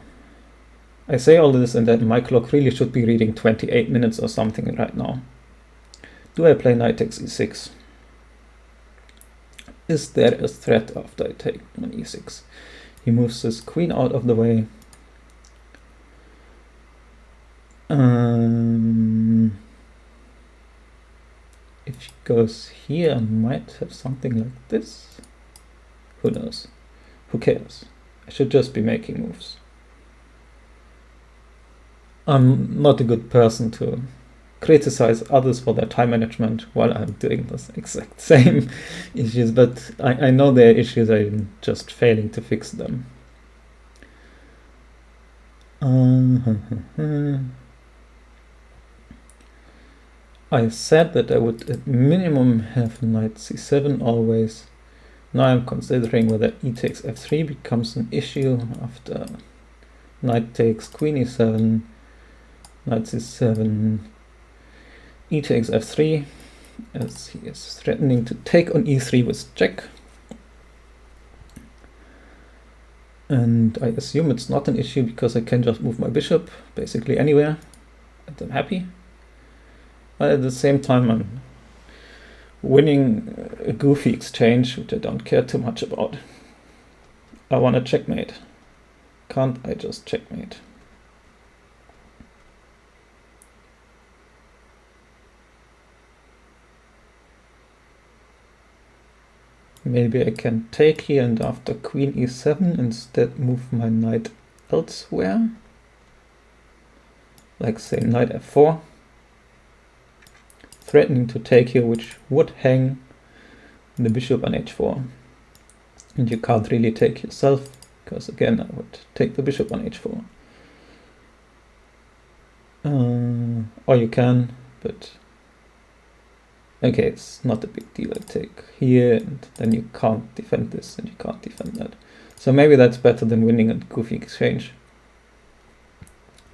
I say all this and that my clock really should be reading 28 minutes or something right now. Do I play knight takes e6? Is there a threat after I take on e6? He moves his queen out of the way. If he goes here, I might have something like this. Who knows? Who cares? I should just be making moves. I'm not a good person to criticize others for their time management while I'm doing this exact same issues, but I know there are issues, I'm just failing to fix them. I said that I would at minimum have knight c7 always. Now I'm considering whether e takes f3 becomes an issue after knight takes queen e7, knight c7, e takes f3, as he is threatening to take on e3 with check. And I assume it's not an issue because I can just move my bishop basically anywhere and I'm happy. But at the same time, I'm winning a goofy exchange, which I don't care too much about. I want to checkmate. Can't I just checkmate? Maybe I can take here and after queen e7 instead move my knight elsewhere. Like say knight f4. Threatening to take here, which would hang the bishop on h4. And you can't really take yourself, because again I would take the bishop on h4. Or you can, but okay, it's not a big deal. I take here, and then you can't defend this, and you can't defend that. So maybe that's better than winning a goofy exchange.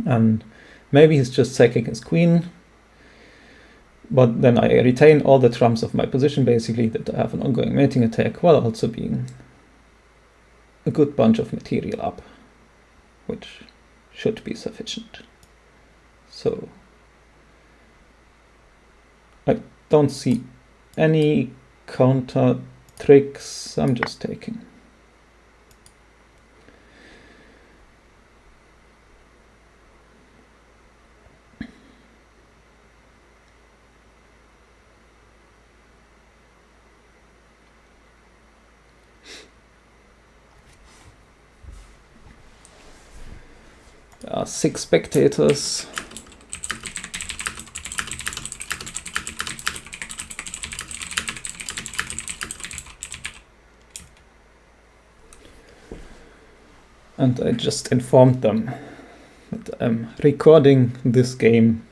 And maybe he's just sacking his queen, but then I retain all the trumps of my position, basically, that I have an ongoing mating attack, while also being a good bunch of material up, which should be sufficient. So I don't see any counter tricks, I'm just taking. There are 6 spectators. and I just informed them that I'm recording this game.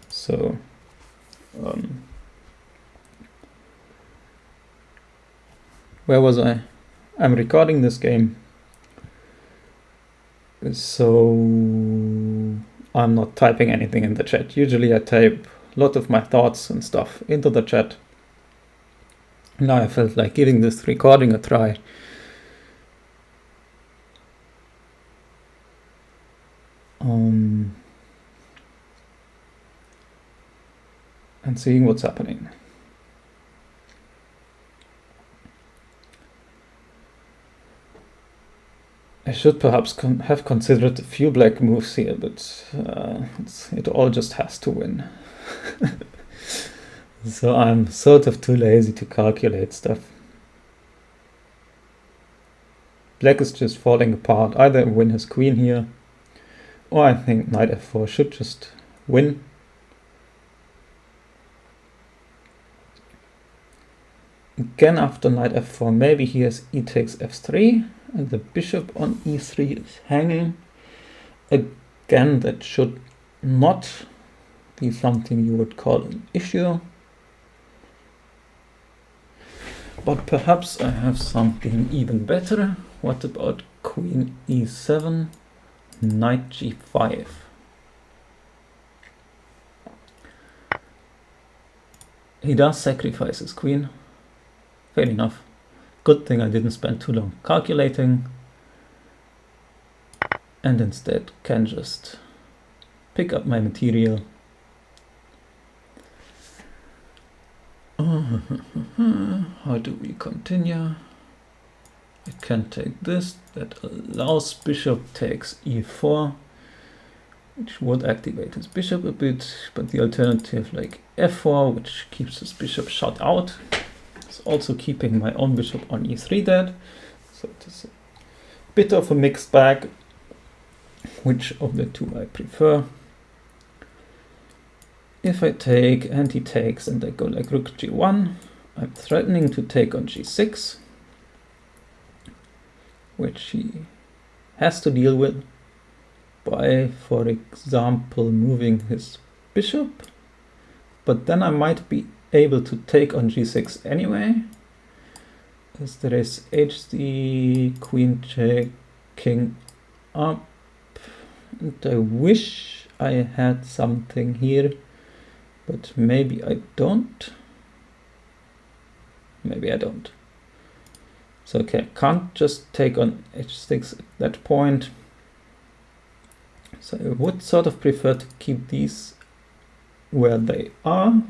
So where was I? I'm recording this game, so I'm not typing anything in the chat. Usually I type a lot of my thoughts and stuff into the chat. Now I felt like giving this recording a try. And seeing what's happening. I should perhaps have considered a few black moves here, but it all just has to win. So I'm sort of too lazy to calculate stuff. Black is just falling apart. Either win his queen here, or I think knight f4 should just win. Again, after knight f4, maybe he has e takes f3, and the bishop on e3 is hanging. Again, that should not be something you would call an issue. But perhaps I have something even better. What about queen e7, knight g5? He does sacrifice his queen. Fair enough. Good thing I didn't spend too long calculating, and instead can just pick up my material. How do we continue? I can take this. That allows bishop takes e4, which would activate his bishop a bit, but the alternative like f4, which keeps his bishop shut out, also keeping my own bishop on e3 dead. So it is a bit of a mixed bag. Which of the two I prefer? If I take and he takes and I go like rook g1, I'm threatening to take on g6, which he has to deal with by, for example, moving his bishop. But then I might be able to take on g6 anyway, as there is hd, queen check, king up, and I wish I had something here, but maybe I don't. Maybe I don't. So okay, I can't just take on h6 at that point. So I would sort of prefer to keep these where they are.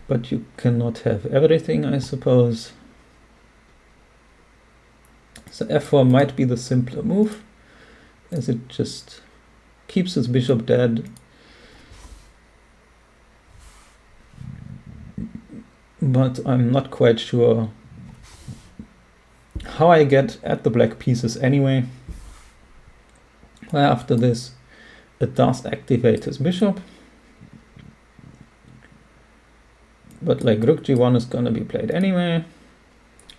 But you cannot have everything, I suppose. So f4 might be the simpler move, as it just keeps his bishop dead. But I'm not quite sure how I get at the black pieces anyway. Well, after this, it does activate his bishop. But like rook g1 is going to be played anyway,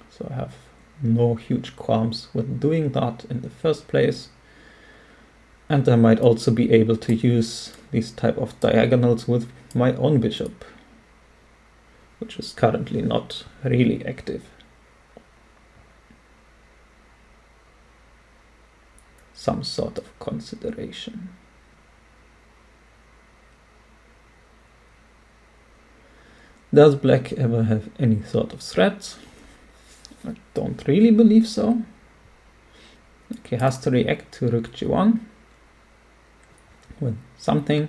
so I have no huge qualms with doing that in the first place. And I might also be able to use these type of diagonals with my own bishop, which is currently not really active. Some sort of consideration. Does black ever have any sort of threats? I don't really believe so. Like he has to react to rook g1 with something.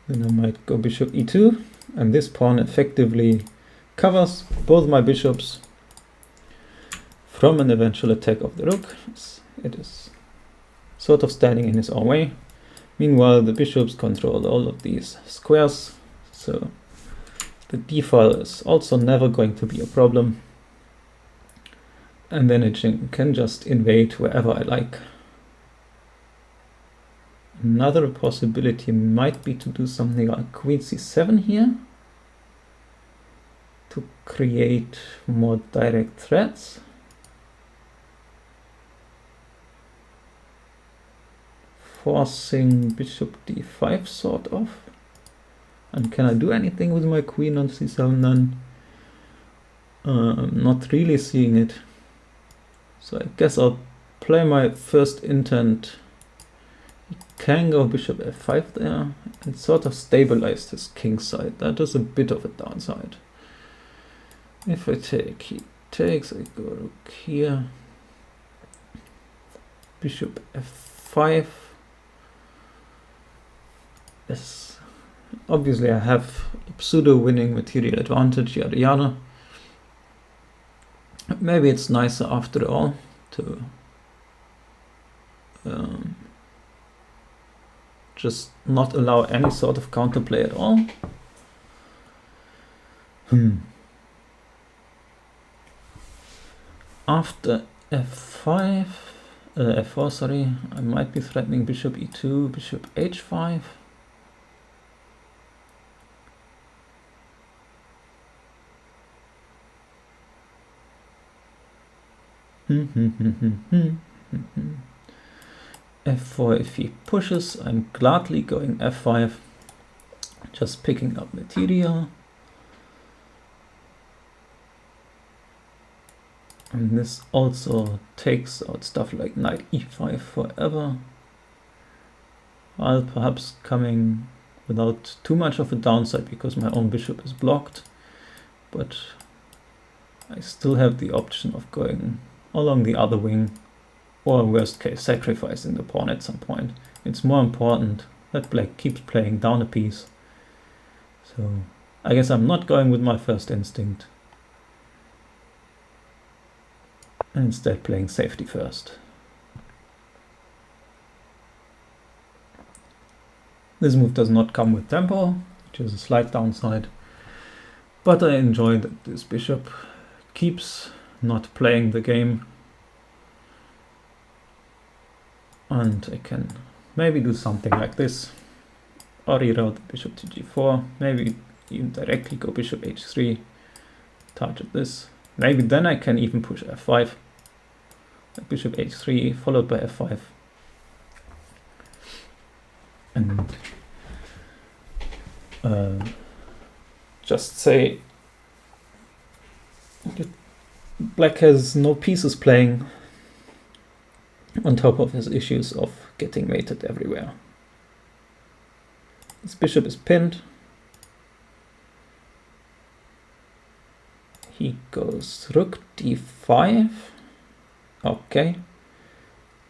Then I might go bishop e2, and this pawn effectively covers both my bishops from an eventual attack of the rook. It is sort of standing in his own way. Meanwhile, the bishops control all of these squares, so the d-file is also never going to be a problem. And then it can just invade wherever I like. Another possibility might be to do something like queen c7 here, to create more direct threats. forcing bishop d5 sort of. And can I do anything with my queen on c7 then? I'm not really seeing it. So I guess I'll play my first intent. He can go bishop f5 there and sort of stabilize his king side. That is a bit of a downside. If I take, he takes, I go rook here. Bishop f5. Yes. Obviously I have a pseudo winning material advantage, yada yada. Maybe it's nicer after all to just not allow any sort of counterplay at all. After f5, f4, sorry, I might be threatening bishop e2, bishop h5. f4, if he pushes, I'm gladly going f5, just picking up material. And this also takes out stuff like knight e5 forever, while perhaps coming without too much of a downside because my own bishop is blocked. But I still have the option of going along the other wing, or worst case sacrificing the pawn at some point. It's more important that black keeps playing down a piece. So I guess I'm not going with my first instinct, and instead playing safety first. This move does not come with tempo, which is a slight downside, but I enjoy that this bishop keeps not playing the game, and I can maybe do something like this, or reroute the bishop to g4, maybe even directly go bishop h3, target this. Maybe then I can even push f5, like bishop h3 followed by f5, and just say black has no pieces playing, on top of his issues of getting mated everywhere. This bishop is pinned. He goes rook d5. Okay.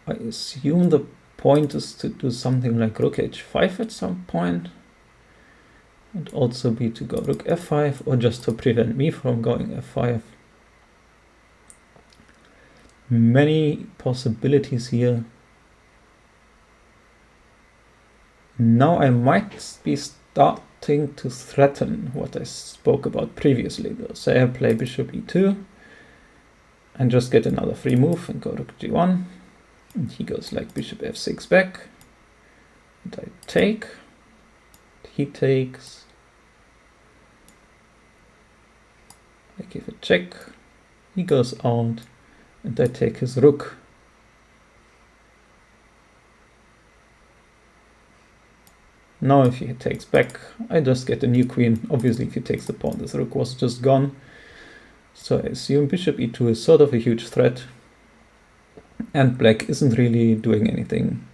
I assume the point is to do something like rook h5 at some point. And also be to go rook f5, or just to prevent me from going f5. Many possibilities here. Now I might be starting to threaten what I spoke about previously though. Say I play bishop e2 and just get another free move and go rook g1, and he goes like bishop f6 back, and I take, he takes, I give a check, he goes out, and I take his rook. Now if he takes back, I just get a new queen. Obviously if he takes the pawn, this rook was just gone. So I assume bishop e2 is sort of a huge threat, and black isn't really doing anything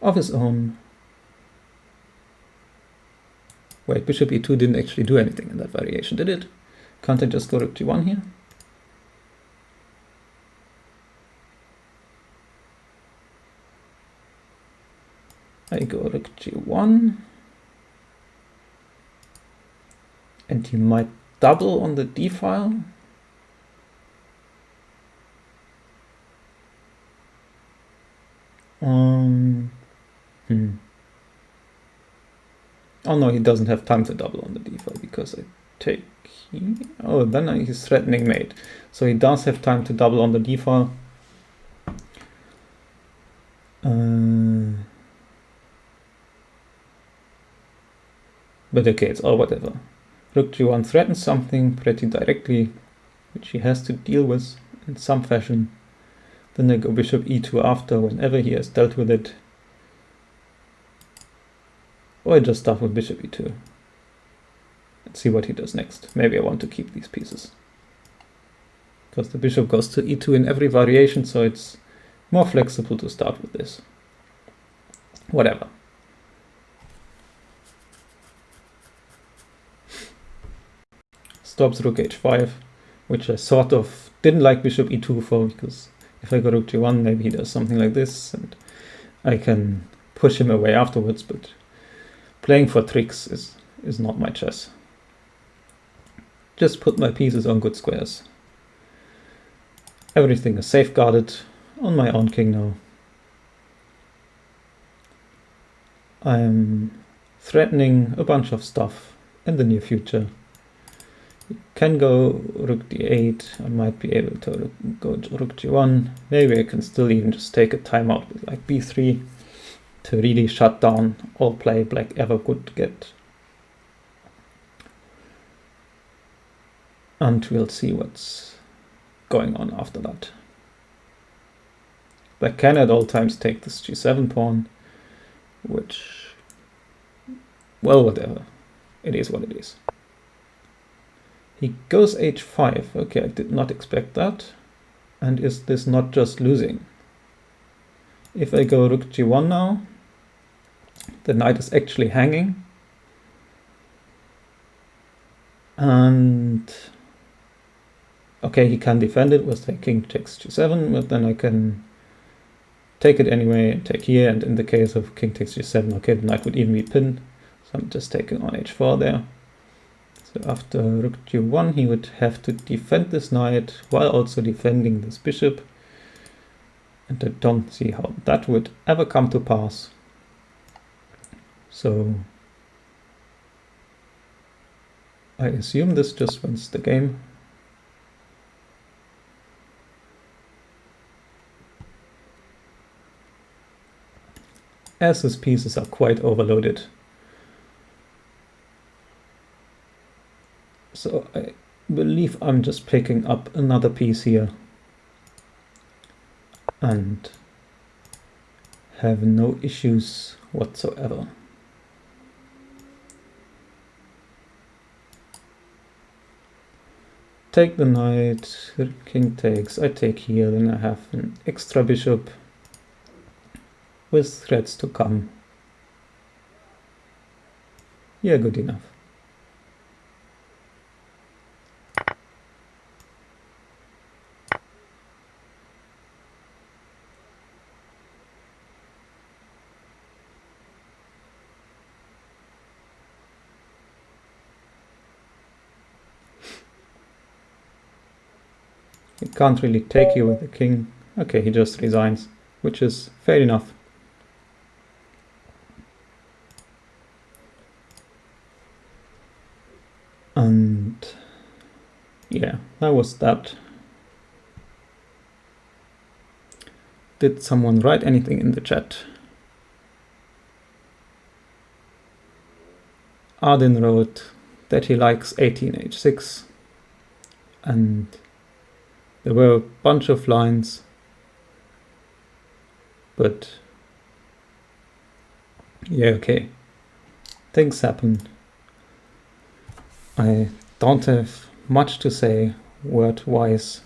of his own. Wait, bishop e2 didn't actually do anything in that variation, did it? Can't I just go rook g1 here? I go rook g1, and he might double on the d file. Oh no, he doesn't have time to double on the d file because I take. Oh, then he's threatening mate, so he does have time to double on the d file. But okay, it's all whatever. Rook g1 threatens something pretty directly, which he has to deal with in some fashion. Then I go bishop e2 after, whenever he has dealt with it. Or I just start with bishop e2 and see what he does next. Maybe I want to keep these pieces, because the bishop goes to e2 in every variation, so it's more flexible to start with this. Whatever. Stops rook h5, which I sort of didn't like bishop e2 for, because if I go rook g1, maybe he does something like this, and I can push him away afterwards, but playing for tricks is not my chess. Just put my pieces on good squares. Everything is safeguarded on my own king now. I'm threatening a bunch of stuff in the near future. You can go rook d8, I might be able to go rook g1. Maybe I can still even just take a timeout with like b3 to really shut down all play black ever could get. And we'll see what's going on after that. Black can at all times take this g7 pawn, which, well, whatever. It is what it is. He goes h5. Okay, I did not expect that. And is this not just losing? If I go rook g1 now, the knight is actually hanging. And okay, he can defend it with like king takes g7, but then I can take it anyway and take here. And in the case of king takes g7, okay, the knight would even be pinned. So I'm just taking on h4 there. So after rook g1, he would have to defend this knight while also defending this bishop. And I don't see how that would ever come to pass. So I assume this just wins the game. As his pieces are quite overloaded. So I believe I'm just picking up another piece here and have no issues whatsoever. Take the knight, king takes, I take here, then I have an extra bishop with threats to come. Yeah, good enough. He can't really take you with the king. Okay, he just resigns, which is fair enough. And yeah, that was that. Did someone write anything in the chat? Arden wrote that he likes 18h6, and there were a bunch of lines, but yeah, okay, things happen. I don't have much to say word-wise.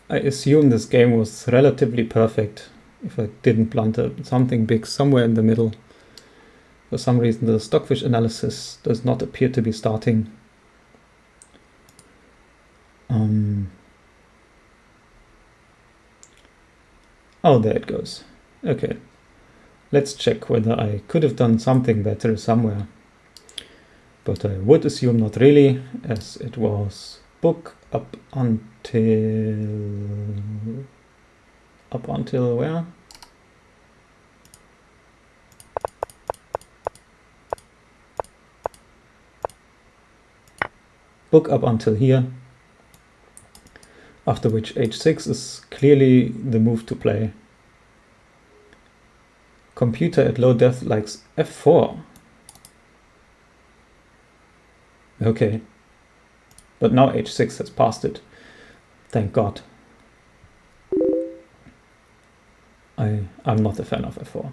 I assume this game was relatively perfect if I didn't blunder something big somewhere in the middle. For some reason the stockfish analysis does not appear to be starting. Oh, there it goes. Okay, let's check whether I could have done something better somewhere. But I would assume not really, as it was book up until where? Book up until here, after which h6 is clearly the move to play. Computer at low depth likes f4. Okay, but now h6 has passed it. Thank God. I'm not a fan of f4.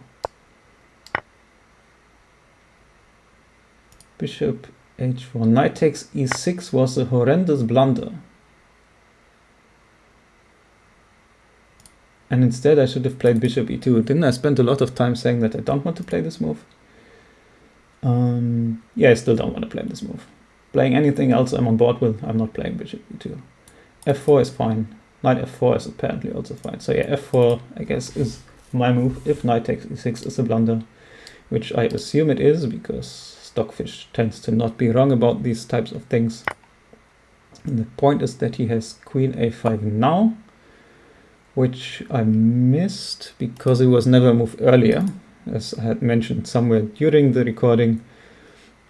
Bishop h4. Knight takes e6 was a horrendous blunder. And instead I should have played bishop e2. Didn't I spend a lot of time saying that I don't want to play this move? Yeah, I still don't want to play this move. Playing anything else I'm on board with, I'm not playing bishop e2. f4 is fine. Knight f4 is apparently also fine. So yeah, f4, I guess, is my move if knight takes e6 is a blunder, which I assume it is, because Stockfish tends to not be wrong about these types of things. And the point is that he has queen a5 now, which I missed because it was never moved earlier, as I had mentioned somewhere during the recording,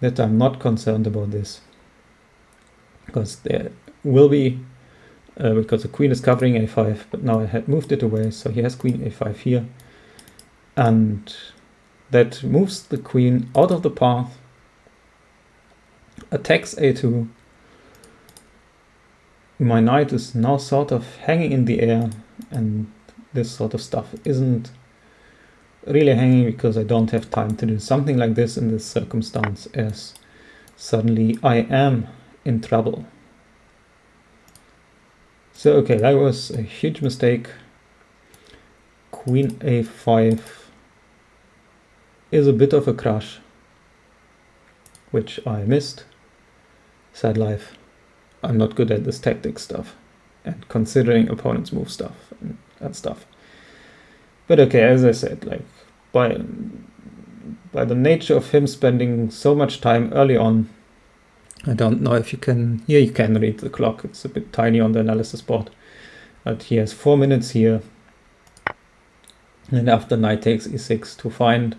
that I'm not concerned about this. Because there will be, because the queen is covering a5, but now I had moved it away, so he has queen a5 here. And that moves the queen out of the path, attacks a2. My knight is now sort of hanging in the air, and this sort of stuff isn't really hanging because I don't have time to do something like this in this circumstance, as suddenly I am in trouble. So okay, that was a huge mistake. Queen a5 is a bit of a crush, which I missed. Sad life. I'm not good at this tactic stuff and considering opponents move stuff and that stuff. But okay, as I said, like by the nature of him spending so much time early on, I don't know if you can, here you can read the clock, it's a bit tiny on the analysis board, but he has 4 minutes here, and after knight takes e6 to find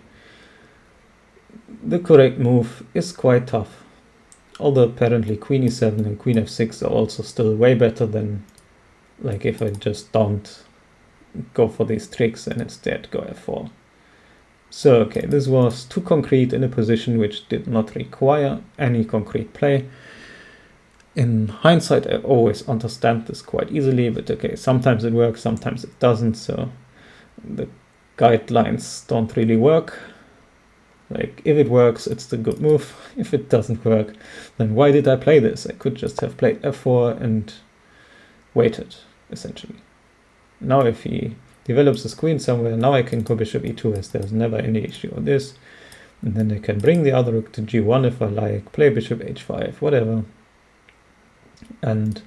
the correct move is quite tough. Although apparently queen e7 and queen f6 are also still way better than, like, if I just don't go for these tricks and instead go f4. So okay, this was too concrete in a position which did not require any concrete play. In hindsight, I always understand this quite easily, but okay, sometimes it works, sometimes it doesn't, so the guidelines don't really work. Like, if it works, it's the good move. If it doesn't work, then why did I play this? I could just have played f4 and waited, essentially. Now if he develops his queen somewhere, now I can go bishop e2, as there's never any issue on this. And then I can bring the other rook to g1 if I like, play bishop h5, whatever. And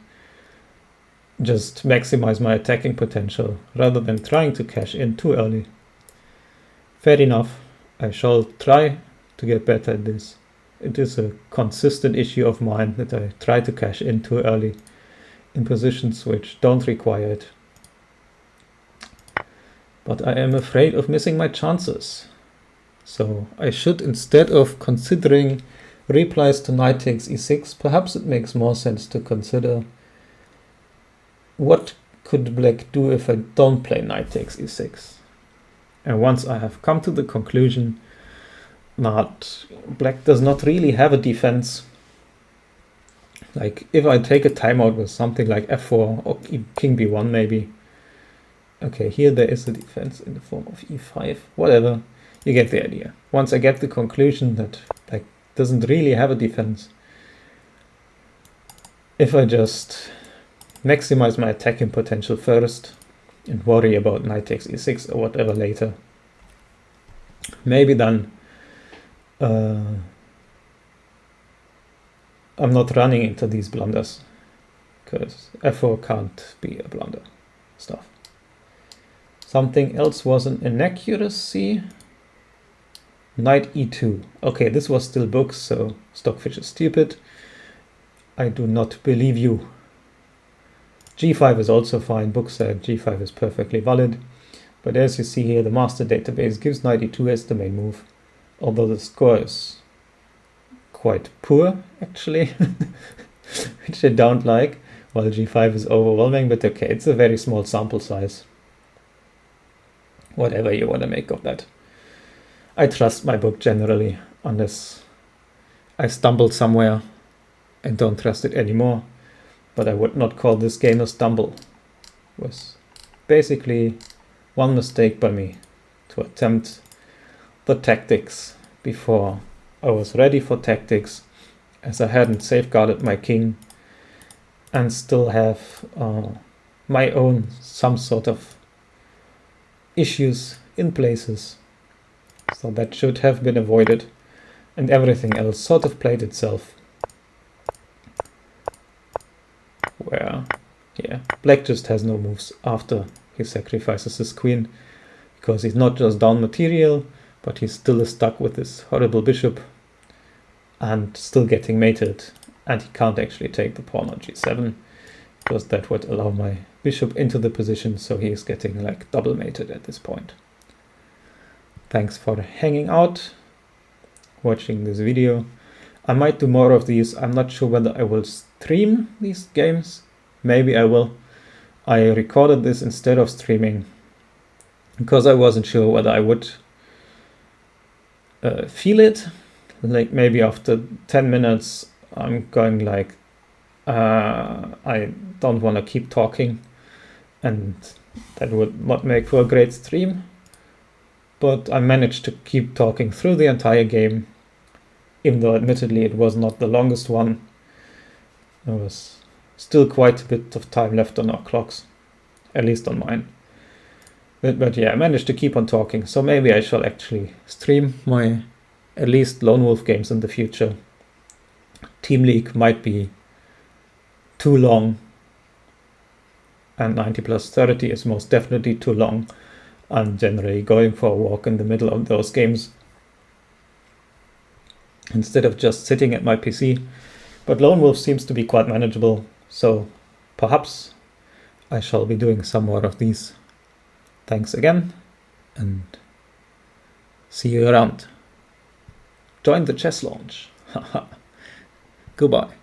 just maximize my attacking potential, rather than trying to cash in too early. Fair enough. I shall try to get better at this. It is a consistent issue of mine that I try to cash in too early in positions which don't require it. But I am afraid of missing my chances. So I should, instead of considering replies to knight takes e6, perhaps it makes more sense to consider what could black do if I don't play knight takes e6. And once I have come to the conclusion that black does not really have a defense, like if I take a timeout with something like f4 or king b1 maybe, okay, here there is a defense in the form of e5, whatever, you get the idea. Once I get the conclusion that black doesn't really have a defense, if I just maximize my attacking potential first, and worry about knight takes e6 or whatever later, maybe then I'm not running into these blunders, because f4 can't be a blunder stuff. Something else was an inaccuracy. Knight e2. Okay, this was still books, so Stockfish is stupid. I do not believe you. g5 is also fine. Book said g5 is perfectly valid. But as you see here, the master database gives knight e2 as the main move. Although the score is quite poor, actually, which I don't like, while g5 is overwhelming. But okay, it's a very small sample size. Whatever you want to make of that. I trust my book generally, unless I stumbled somewhere and don't trust it anymore. But I would not call this game a stumble. It was basically one mistake by me to attempt the tactics before I was ready for tactics, as I hadn't safeguarded my king and still have my own some sort of issues in places. So that should have been avoided, and everything else sort of played itself. Where, yeah, black just has no moves after he sacrifices his queen, because he's not just down material, but he's still stuck with this horrible bishop and still getting mated, and he can't actually take the pawn on g7, because that would allow my bishop into the position, so he is getting like double mated at this point. Thanks for hanging out, watching this video. I might do more of these. I'm not sure whether I will stream these games. Maybe I will. I recorded this instead of streaming because I wasn't sure whether I would feel it. Like maybe after 10 minutes I'm going like, I don't want to keep talking, and that would not make for a great stream. But I managed to keep talking through the entire game, even though admittedly it was not the longest one. There was still quite a bit of time left on our clocks, at least on mine. But yeah, I managed to keep on talking, so maybe I shall actually stream my at least Lone Wolf games in the future. Team League might be too long, and 90+30 is most definitely too long. I'm generally going for a walk in the middle of those games instead of just sitting at my PC. But Lone Wolf seems to be quite manageable, so perhaps I shall be doing some more of these. Thanks again, and see you around. Join the chess launch. Goodbye.